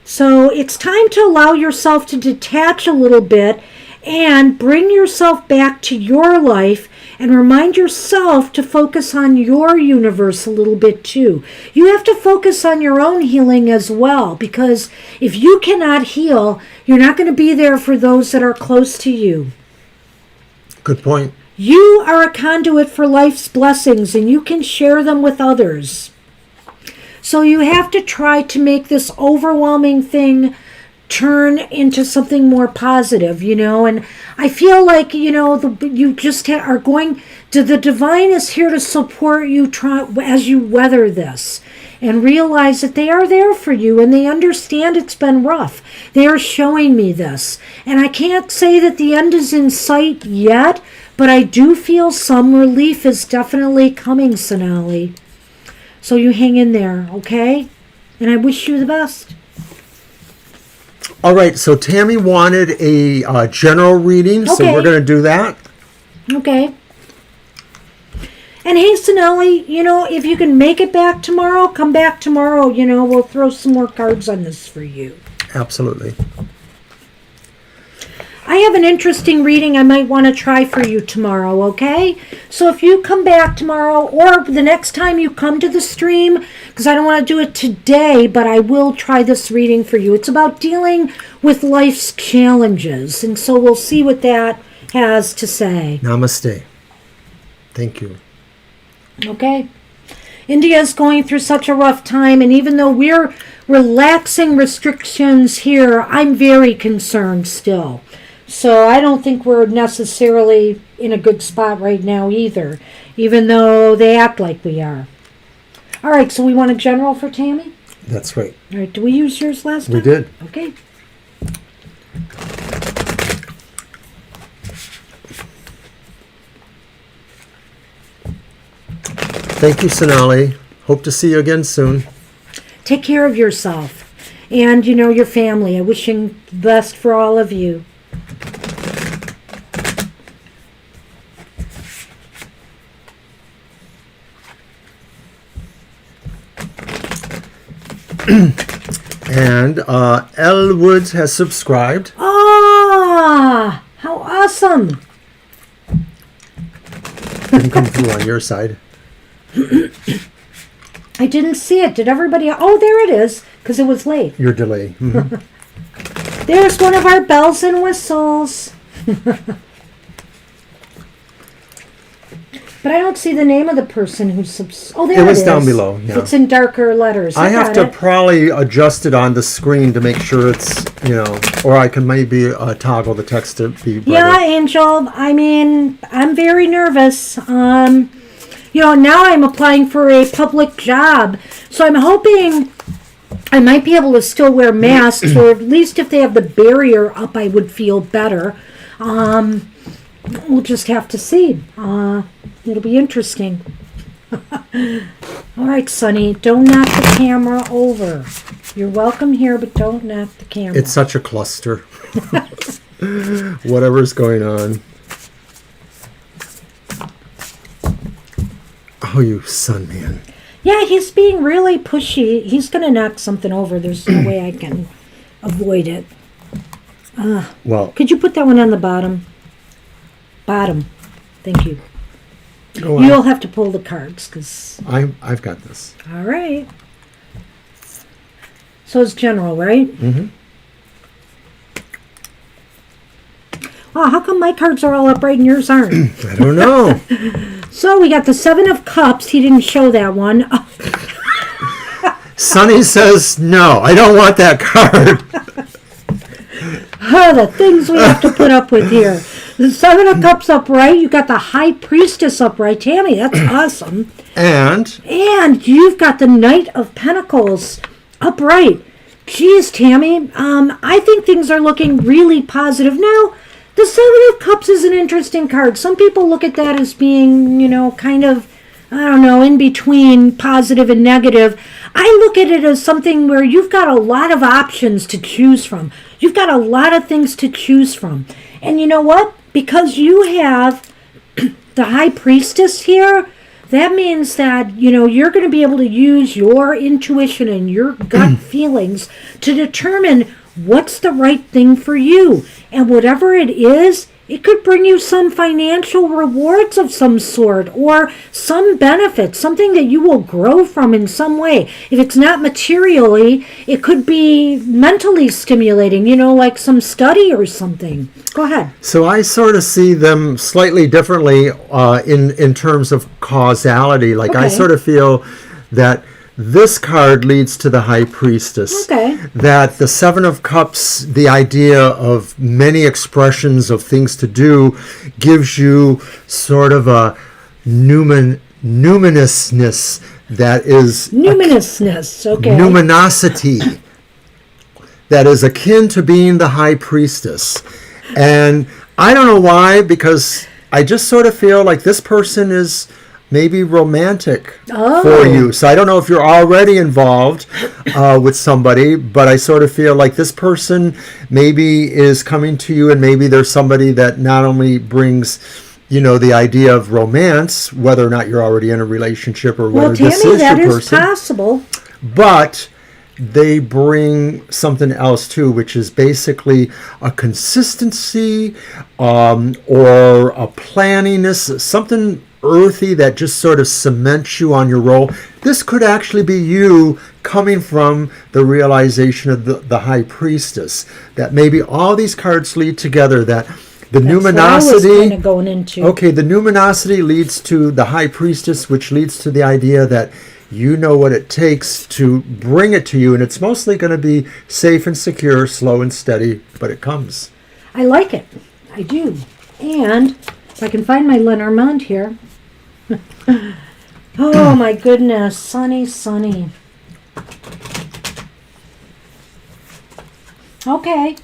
So it's time to allow yourself to detach a little bit and bring yourself back to your life and remind yourself to focus on your universe a little bit too. You have to focus on your own healing as well, because if you cannot heal, you're not going to be there for those that are close to you. Good point. You are a conduit for life's blessings and you can share them with others. So you have to try to make this overwhelming thing turn into something more positive, and I feel like, you just are going to, the divine is here to support you as you weather this and realize that they are there for you and they understand it's been rough. They are showing me this. And I can't say that the end is in sight yet, but I do feel some relief is definitely coming, Sonali. So you hang in there, okay? And I wish you the best. All right, so Tammy wanted a general reading, so we're going to do that. Okay. And hey, Sonali, if you can make it back tomorrow, come back tomorrow. We'll throw some more cards on this for you. Absolutely. I have an interesting reading I might want to try for you tomorrow, okay? So if you come back tomorrow or the next time you come to the stream, because I don't want to do it today, but I will try this reading for you. It's about dealing with life's challenges, and so we'll see what that has to say. Namaste. Thank you. Okay? India's going through such a rough time, and even though we're relaxing restrictions here, I'm very concerned still. So I don't think we're necessarily in a good spot right now either, even though they act like we are. All right, so we want a general for Tammy? That's right. All right, do we use yours last time? We did. Okay. Thank you, Sonali. Hope to see you again soon. Take care of yourself and, your family. I wishing the best for all of you. And L. Woods has subscribed. Ah, how awesome. Didn't come through on your side. I didn't see it. Did everybody? Oh, there it is, because it was late. Your delay. Mm-hmm. There's one of our bells and whistles. But I don't see the name of the person who Oh, there it is. It was down below. Yeah. It's in darker letters. I have to probably adjust it on the screen to make sure it's, or I can maybe toggle the text to be brighter. Yeah, Angel. I mean, I'm very nervous. Now I'm applying for a public job, so I'm hoping I might be able to still wear masks, or at least if they have the barrier up, I would feel better. We'll just have to see. It'll be interesting. All right, Sonny, don't knock the camera over. You're welcome here, but don't knock the camera. It's such a cluster. Whatever's going on. Oh, you son, man. Yeah, he's being really pushy. He's going to knock something over. There's no way I can avoid it. Well, could you put that one on the bottom? Bottom. Thank you. Go on. You'll have to pull the cards, because... I've got this. All right. So it's general, right? Mm-hmm. Oh, how come my cards are all upright and yours aren't? I don't know. So we got the Seven of Cups. He didn't show that one. Sonny says, no, I don't want that card. Oh, the things we have to put up with here. The Seven of Cups upright. You got the High Priestess upright. Tammy, that's awesome. And you've got the Knight of Pentacles upright. Geez, Tammy, I think things are looking really positive. Now, the Seven of Cups is an interesting card. Some people look at that as being, kind of, in between positive and negative. I look at it as something where you've got a lot of options to choose from. You've got a lot of things to choose from. And you know what? Because you have the High Priestess here, that means that, you're going to be able to use your intuition and your gut feelings to determine what's the right thing for you. And whatever it is, it could bring you some financial rewards of some sort or some benefit, something that you will grow from in some way. If it's not materially, it could be mentally stimulating, like some study or something. Go ahead. So I sort of see them slightly differently in terms of causality. Like, I sort of feel that this card leads to the High Priestess. Okay. That the Seven of Cups, the idea of many expressions of things to do, gives you sort of a numinousness that is... Numinousness, okay. Numinosity that is akin to being the High Priestess. And I don't know why, because I just sort of feel like this person is... maybe romantic for you. So I don't know if you're already involved with somebody, but I sort of feel like this person maybe is coming to you, and maybe there's somebody that not only brings, the idea of romance, whether or not you're already in a relationship or whether Tammy, this is that your is person. possible. But they bring something else too, which is basically a consistency or a planningness, something earthy that just sort of cements you on your role. This could actually be you coming from the realization of the High Priestess, that maybe all these cards lead together, that the That's numinosity, what I was kind of going into. okay, the numinosity leads to the High Priestess, which leads to the idea that you know what it takes to bring it to you, and it's mostly going to be safe and secure, slow and steady, but it comes. I like it. I do. And if I can find my Lenormand here. Oh my goodness, sunny, sunny. Okay.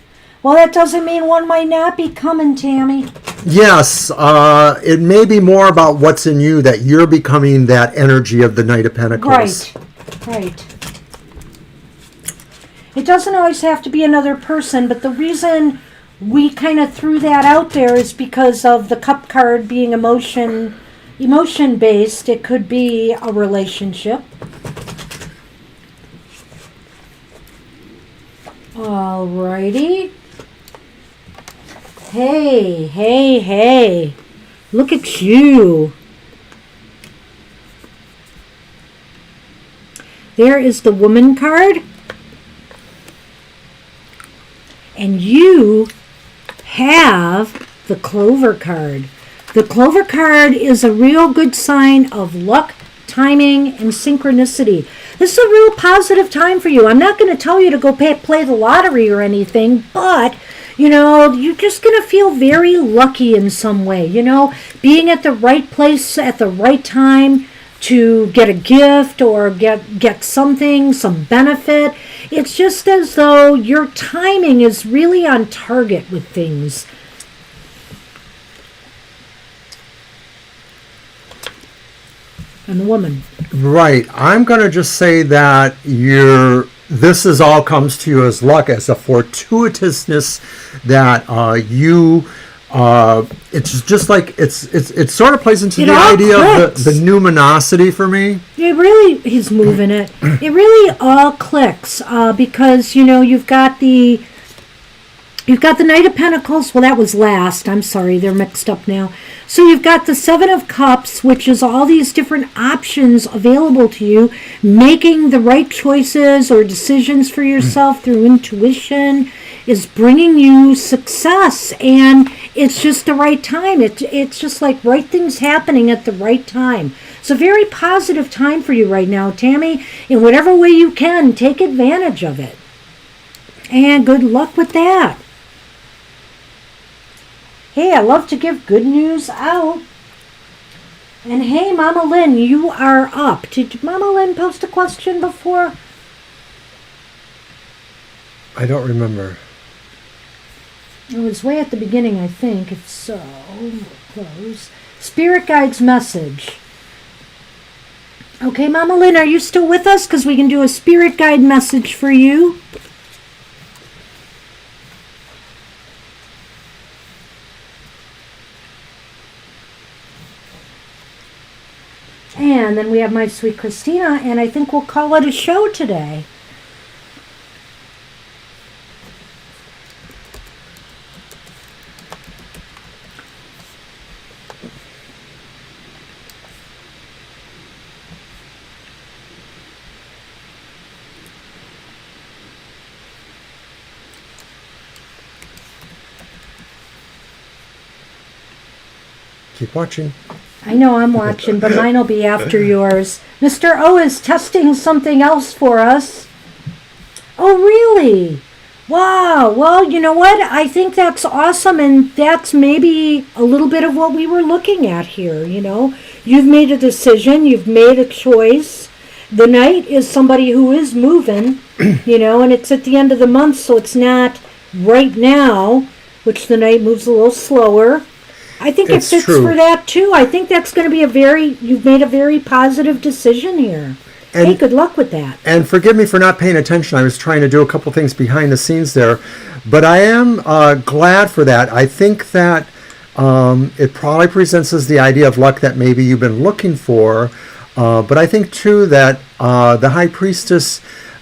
Well, that doesn't mean one might not be coming, Tammy. Yes, it may be more about what's in you, that you're becoming that energy of the Knight of Pentacles. Right. It doesn't always have to be another person, but the reason we kind of threw that out there is because of the Cup card being emotion-based. It could be a relationship. Alrighty. Hey. Look at you. There is the Woman card. And you have the Clover card. The Clover card is a real good sign of luck, timing, and synchronicity. This is a real positive time for you. I'm not going to tell you to go play the lottery or anything, but you're just going to feel very lucky in some way. Being at the right place at the right time to get a gift or get something, some benefit. It's just as though your timing is really on target with things. And the Woman. Right. I'm going to just say that this is all comes to you as luck, as a fortuitousness that it's just like it sort of plays into the idea of the numinosity for me. He's moving it. It really all clicks because you've got the Knight of Pentacles. Well, that was last. I'm sorry, they're mixed up now. So you've got the Seven of Cups, which is all these different options available to you, making the right choices or decisions for yourself through intuition is bringing you success, and it's just the right time. It's just like right things happening at the right time. It's a very positive time for you right now, Tammy. In whatever way you can, take advantage of it. And good luck with that. Hey, I love to give good news out. And hey, Mama Lynn, you are up. Did Mama Lynn post a question before? I don't remember. It was way at the beginning, I think. If so, we'll close. Spirit Guide's message. Okay, Mama Lynn, are you still with us? Because we can do a Spirit Guide message for you. And then we have my sweet Christina, and I think we'll call it a show today. Keep watching. I know I'm watching, but mine will be after yours. Mr. O is testing something else for us. Oh, really? Wow. Well, you know what? I think that's awesome, and that's maybe a little bit of what we were looking at here, You've made a decision. You've made a choice. The Knight is somebody who is moving, and it's at the end of the month, so it's not right now, which the Knight moves a little slower. I think it fits for that too. I think that's going to be you've made a very positive decision here. And, hey, good luck with that. And forgive me for not paying attention. I was trying to do a couple things behind the scenes there. But I am glad for that. I think that it probably presents as the idea of luck that maybe you've been looking for. But I think too that the High Priestess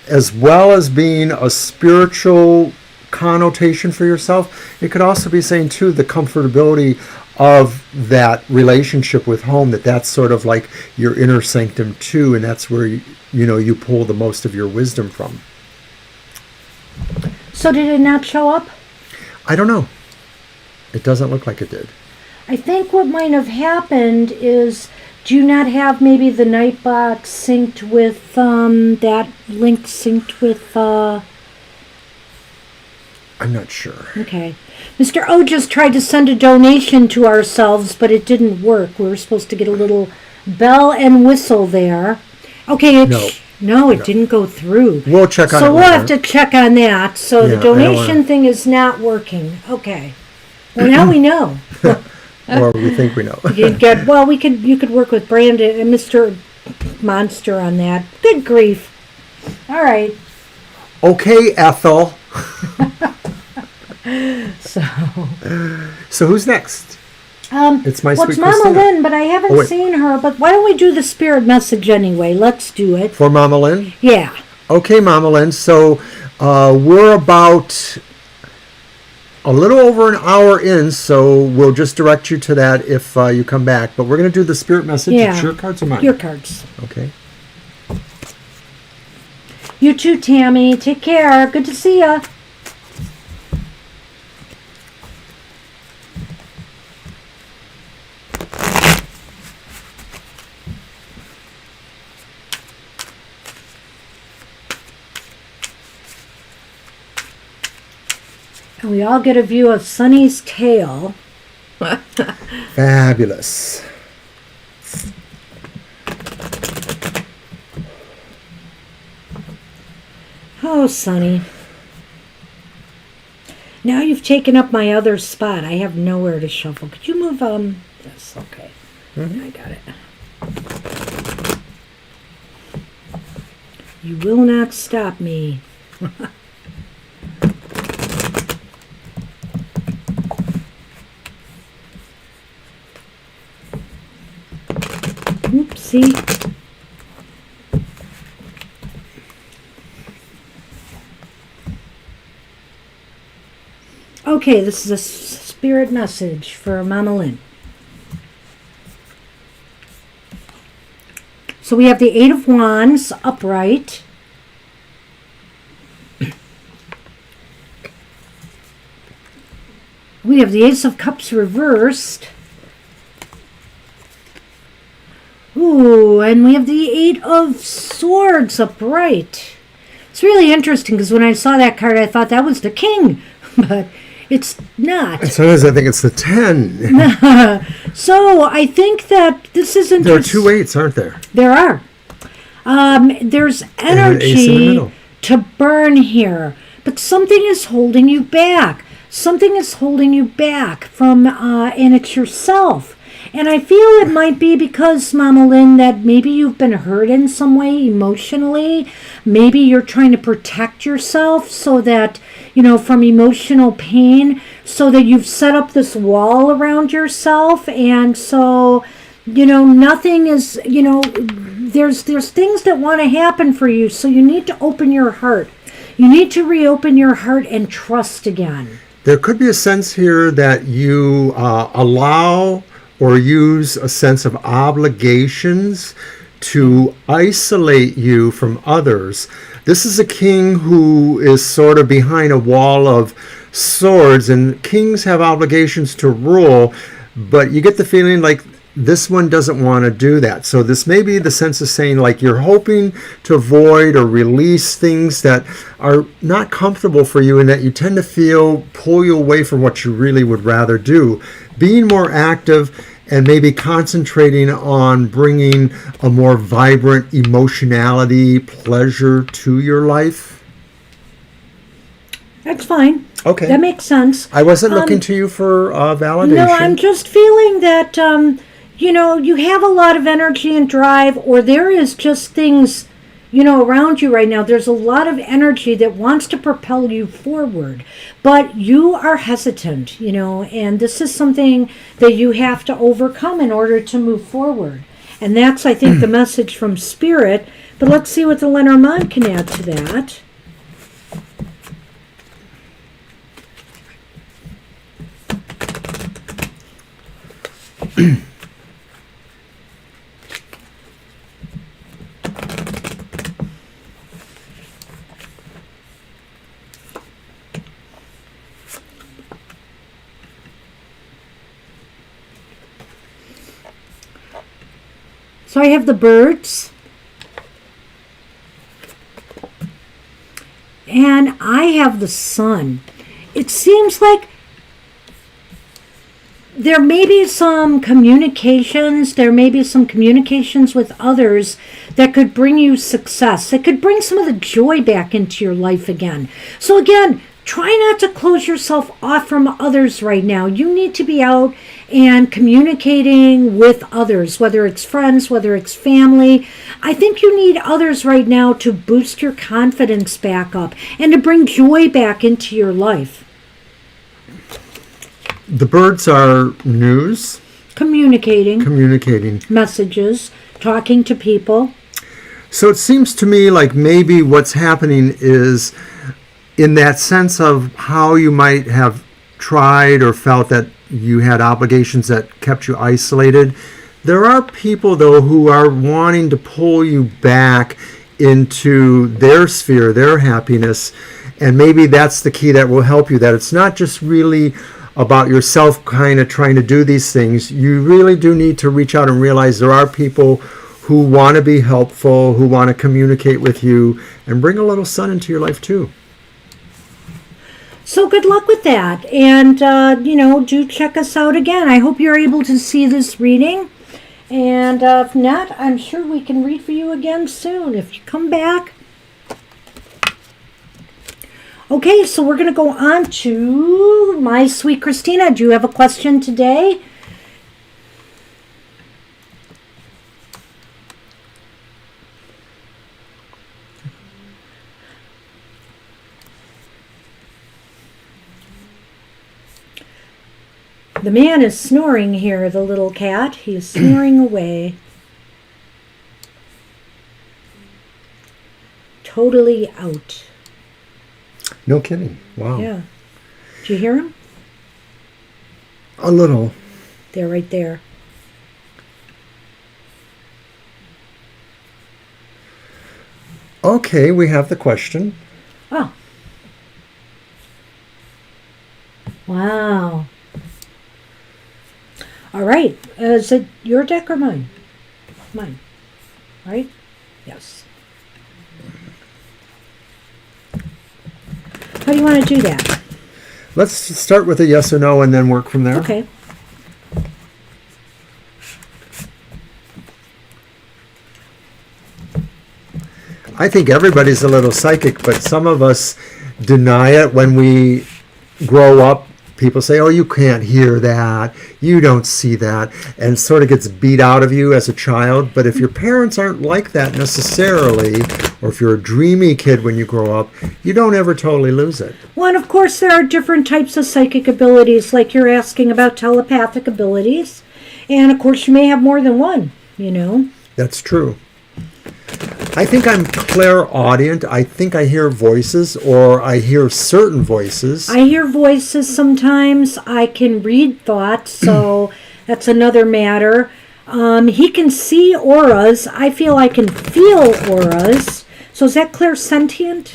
as well as being a spiritual connotation for yourself, it could also be saying too the comfortability of that relationship with home, that's sort of like your inner sanctum too, and that's where you pull the most of your wisdom from. So did it not show up? I don't know. It doesn't look like it did. I think what might have happened is, do you not have maybe the night box synced with that link synced with I'm not sure. Okay. Mr. O just tried to send a donation to ourselves, but it didn't work. We were supposed to get a little bell and whistle there. Okay, it didn't go through. We'll check on it. So we'll have to check on that. So the donation thing is not working. Okay. Well, now we know. Or we think we know. You could work with Brandon and Mr. Monster on that. Good grief. All right. Okay, Ethel. So who's next? It's my sweet it's Mama Christina. Lynn, but I haven't seen her. But why don't we do the spirit message anyway? Let's do it. For Mama Lynn? Yeah. Okay, Mama Lynn. So we're about a little over an hour in, so we'll just direct you to that if you come back. But we're going to do the spirit message. Yeah. It's your cards or mine? Your cards. Okay. You too, Tammy. Take care. Good to see ya. And we all get a view of Sunny's tail. Fabulous. Oh, Sunny. Now you've taken up my other spot. I have nowhere to shuffle. Could you move, Yes, okay. Mm-hmm. I got it. You will not stop me. Oopsie. Okay, this is a spirit message for Mama Lynn. So we have the Eight of Wands upright. We have the Ace of Cups reversed. Ooh, and we have the Eight of Swords upright. It's really interesting because when I saw that card, I thought that was the King, but it's not. And sometimes I think it's the 10. So I think that this is interesting. There are two 8s, aren't there? There are. There's energy to burn here, but something is holding you back. Something is holding you back from, and it's yourself. And I feel it might be because, Mama Lynn, that maybe you've been hurt in some way emotionally. Maybe you're trying to protect yourself so that, from emotional pain, so that you've set up this wall around yourself. And so, nothing is, there's things that want to happen for you. So you need to open your heart. You need to reopen your heart and trust again. There could be a sense here that you allow or use a sense of obligations to isolate you from others. This is a king who is sort of behind a wall of swords, and kings have obligations to rule, but you get the feeling like this one doesn't want to do that. So this may be the sense of saying like you're hoping to avoid or release things that are not comfortable for you and that you tend to pull you away from what you really would rather do. Being more active and maybe concentrating on bringing a more vibrant emotionality, pleasure to your life. That's fine. Okay. That makes sense. I wasn't looking to you for validation. No, I'm just feeling that, you have a lot of energy and drive, or there is just things, around you right now. There's a lot of energy that wants to propel you forward, but you are hesitant, and this is something that you have to overcome in order to move forward. And that's, I think, the message from Spirit. But let's see what the Lenormand can add to that. So I have the birds. And I have the sun. It seems like there may be some communications. There may be some communications with others that could bring you success. That could bring some of the joy back into your life again. So again, try not to close yourself off from others right now. You need to be out and communicating with others, whether it's friends, whether it's family. I think you need others right now to boost your confidence back up and to bring joy back into your life. The birds are news. Communicating. Messages. Talking to people. So it seems to me like maybe what's happening is in that sense of how you might have tried or felt that you had obligations that kept you isolated. There are people, though, who are wanting to pull you back into their sphere, their happiness, and maybe that's the key that will help you, that it's not just really about yourself kind of trying to do these things. You really do need to reach out and realize there are people who want to be helpful, who want to communicate with you, and bring a little sun into your life, too. So good luck with that. And, do check us out again. I hope you're able to see this reading. And if not, I'm sure we can read for you again soon if you come back. Okay, so we're going to go on to my sweet Christina. Do you have a question today? The man is snoring here, the little cat. He is snoring away. Totally out. No kidding. Wow. Yeah. Did you hear him? A little. They're right there. Okay, we have the question. Oh. Wow. All right. Is it your deck or mine? Mine. Right? Yes. How do you want to do that? Let's start with a yes or no and then work from there. Okay. I think everybody's a little psychic, but some of us deny it when we grow up. People say, oh, you can't hear that, you don't see that, and it sort of gets beat out of you as a child. But if your parents aren't like that necessarily, or if you're a dreamy kid when you grow up, you don't ever totally lose it. Well, and of course there are different types of psychic abilities, like you're asking about telepathic abilities. And of course you may have more than one, That's true. I think I'm clairaudient. I think I hear voices, or I hear certain voices. I hear voices sometimes. I can read thoughts, so that's another matter. He can see auras. I feel I can feel auras. So is that clairsentient?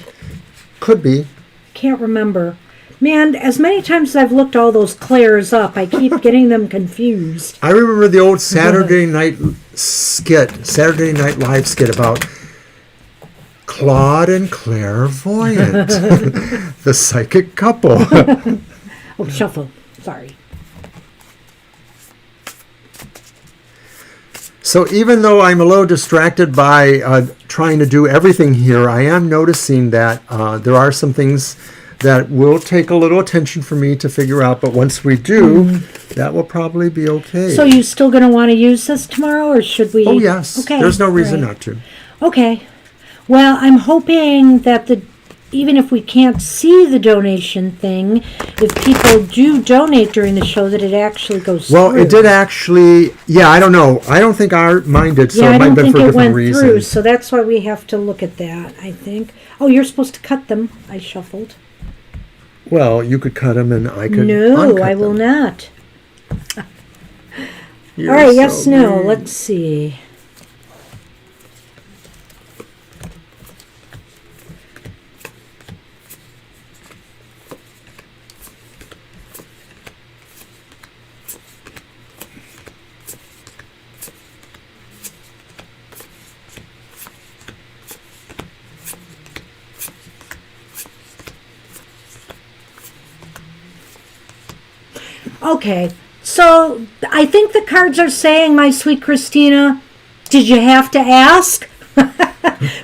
Could be. Can't remember. Man, as many times as I've looked all those clairs up, I keep getting them confused. I remember the old Saturday Night Live skit about Claude and Clairvoyant, the psychic couple. Oh, shuffle. Sorry. So even though I'm a little distracted by trying to do everything here, I am noticing that there are some things that will take a little attention for me to figure out. But once we do, that will probably be okay. So you still going to want to use this tomorrow, or should we? Oh, yes. Okay. There's no reason not to. Okay. Well, I'm hoping that the even if we can't see the donation thing, if people do donate during the show, that it actually goes Well, through. it did actually. Yeah, I don't know. I don't think mine did. So Yeah, it I might don't have been think for a it different went reason. through, so that's why we have to look at that, I think. Oh, you're supposed to cut them. I shuffled. Well, you could cut them, and I could. No, uncut I will them. not. You're All right, so yes, no. mean. Let's see. Okay, so I think the cards are saying, my sweet Christina, did you have to ask?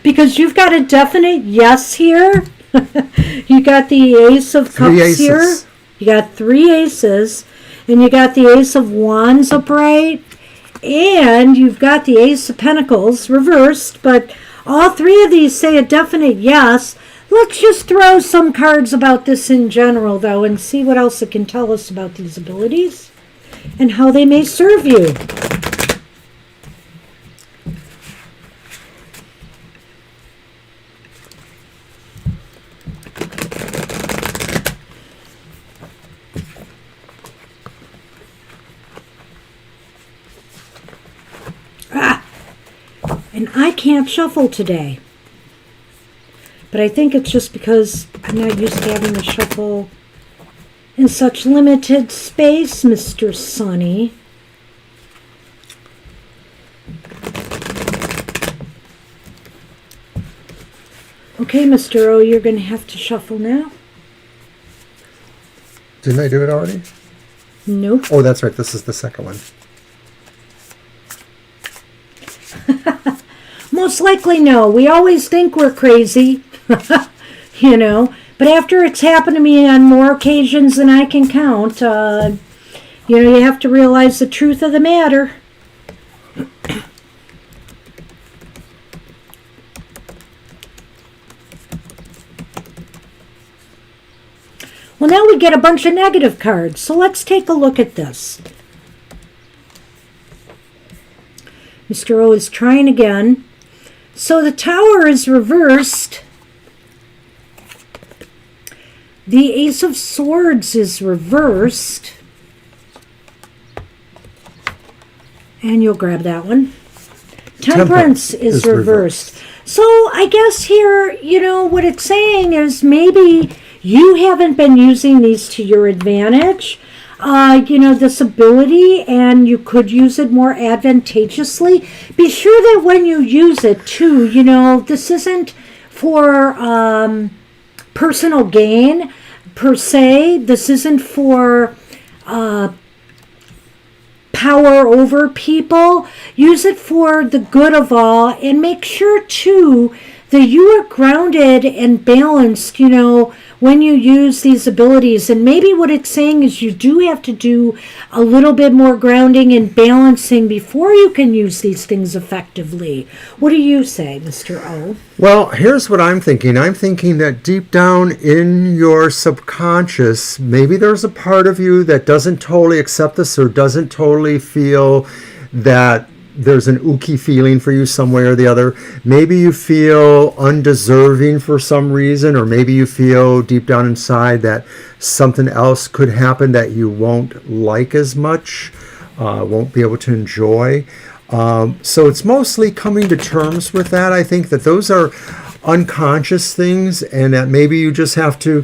Because you've got a definite yes here. You got the Ace of Three Cups here. aces. You got 3 aces. And you got the Ace of Wands upright. And you've got the Ace of Pentacles reversed. But all 3 of these say a definite yes. Let's just throw some cards about this in general, though, and see what else it can tell us about these abilities and how they may serve you. And I can't shuffle today. But I think it's just because I'm not used to having to shuffle in such limited space, Mr. Sonny. Okay, Mr. O, you're going to have to shuffle now. Didn't I do it already? Nope. Oh, that's right. This is the second one. Most likely no. We always think we're crazy, you know. But after it's happened to me on more occasions than I can count, you have to realize the truth of the matter. Well, now we get a bunch of negative cards. So let's take a look at this. Mr. O is trying again. So the Tower is reversed. The Ace of Swords is reversed. And you'll grab that one. Temperance is reversed. So I guess here, what it's saying is maybe you haven't been using these to your advantage. This ability, and you could use it more advantageously. Be sure that when you use it too, this isn't for personal gain per se. This isn't for power over people. Use it for the good of all, and make sure too that you are grounded and balanced, when you use these abilities. And maybe what it's saying is you do have to do a little bit more grounding and balancing before you can use these things effectively. What do you say, Mr. O? Well, here's what I'm thinking. I'm thinking that deep down in your subconscious, maybe there's a part of you that doesn't totally accept this or doesn't totally feel that there's an ooky feeling for you some way or the other. Maybe you feel undeserving for some reason, or maybe you feel deep down inside that something else could happen that you won't like as much, won't be able to enjoy. So it's mostly coming to terms with that. I think that those are unconscious things, and that maybe you just have to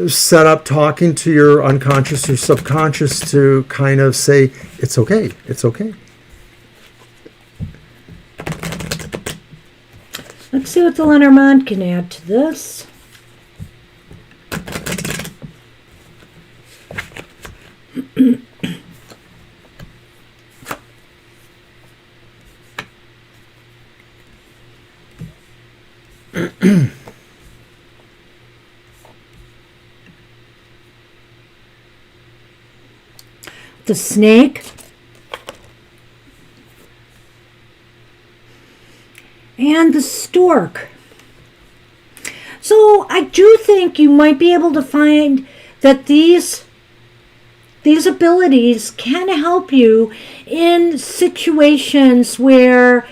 set up talking to your unconscious or subconscious to kind of say, it's okay, it's okay. Let's see what the Lenormand can add to this. The snake. And the stork. So I do think you might be able to find that these abilities can help you in situations where,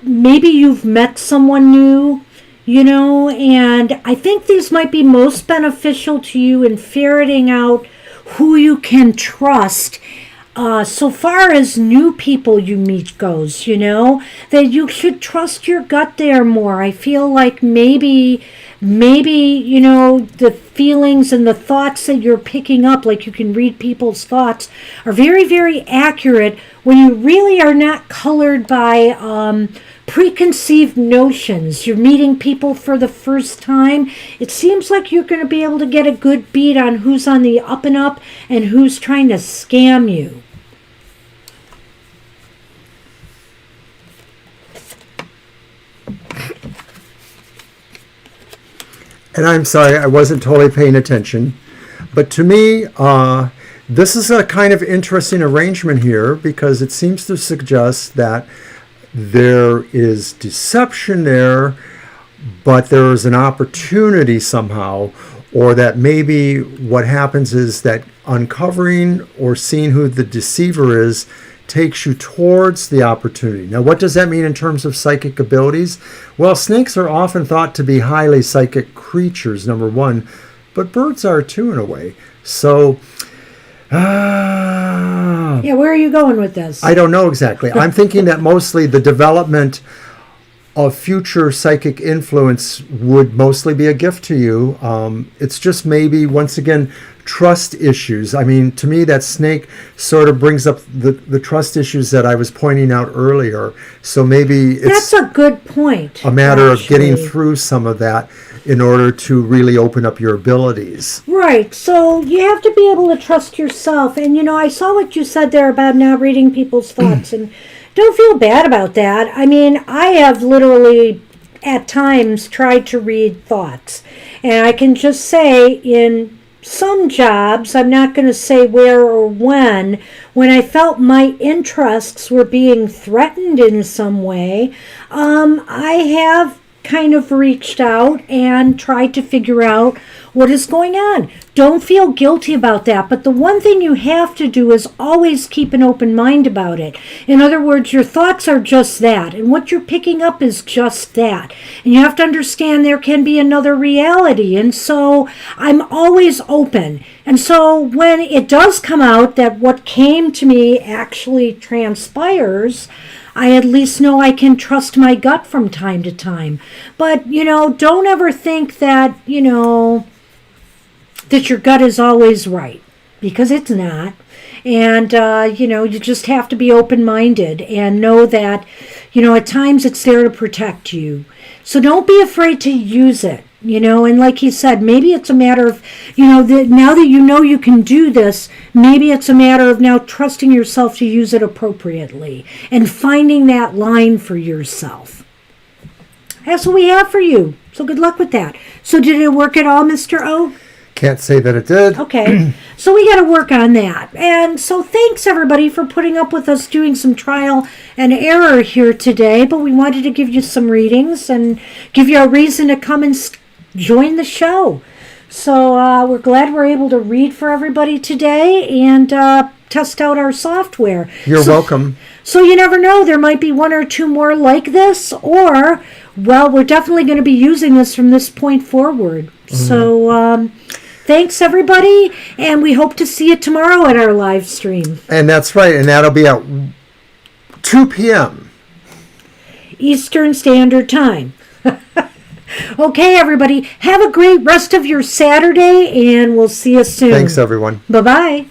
maybe you've met someone new, and I think these might be most beneficial to you in ferreting out who you can trust. So far as new people you meet goes, that you should trust your gut there more. I feel like maybe, the feelings and the thoughts that you're picking up, like you can read people's thoughts, are very, very accurate when you really are not colored by preconceived notions. You're meeting people for the first time. It seems like you're going to be able to get a good beat on who's on the up and up and who's trying to scam you. And I'm sorry, I wasn't totally paying attention. But to me, this is a kind of interesting arrangement here because it seems to suggest that there is deception there, but there is an opportunity somehow, or that maybe what happens is that uncovering or seeing who the deceiver is takes you towards the opportunity. Now, what does that mean in terms of psychic abilities? Well, snakes are often thought to be highly psychic creatures, number one, but birds are too in a way. So, yeah, where are you going with this? I don't know exactly. I'm thinking that mostly the development of future psychic influence would mostly be a gift to you. It's just maybe, once again, trust issues. I mean, to me, that snake sort of brings up the trust issues that I was pointing out earlier. So maybe it's that's a good point. A matter of getting through some of that in order to really open up your abilities. Right. So you have to be able to trust yourself. And, I saw what you said there about not reading people's thoughts. And don't feel bad about that. I mean, I have literally at times tried to read thoughts. And I can just say in some jobs, I'm not going to say where or when I felt my interests were being threatened in some way, I have kind of reached out and tried to figure out what is going on. Don't feel guilty about that, but the one thing you have to do is always keep an open mind about it. In other words, your thoughts are just that, and what you're picking up is just that. And you have to understand there can be another reality, and so I'm always open. And so when it does come out that what came to me actually transpires, I at least know I can trust my gut from time to time. But, don't ever think that, that your gut is always right, because it's not. And, you just have to be open-minded and know that, at times it's there to protect you. So don't be afraid to use it, and like he said, maybe it's a matter of, now that you can do this, maybe it's a matter of now trusting yourself to use it appropriately and finding that line for yourself. That's what we have for you. So good luck with that. So did it work at all, Mr. O? Can't say that it did. Okay, so we got to work on that. And so thanks, everybody, for putting up with us doing some trial and error here today. But we wanted to give you some readings and give you a reason to come and join the show. So we're glad we're able to read for everybody today and test out our software. You're welcome. So you never know, there might be one or two more like this, or, well, we're definitely going to be using this from this point forward. Mm-hmm. So thanks, everybody, and we hope to see you tomorrow at our live stream. And that's right, and that'll be at 2 p.m. Eastern Standard Time. Okay, everybody, have a great rest of your Saturday, and we'll see you soon. Thanks, everyone. Bye-bye.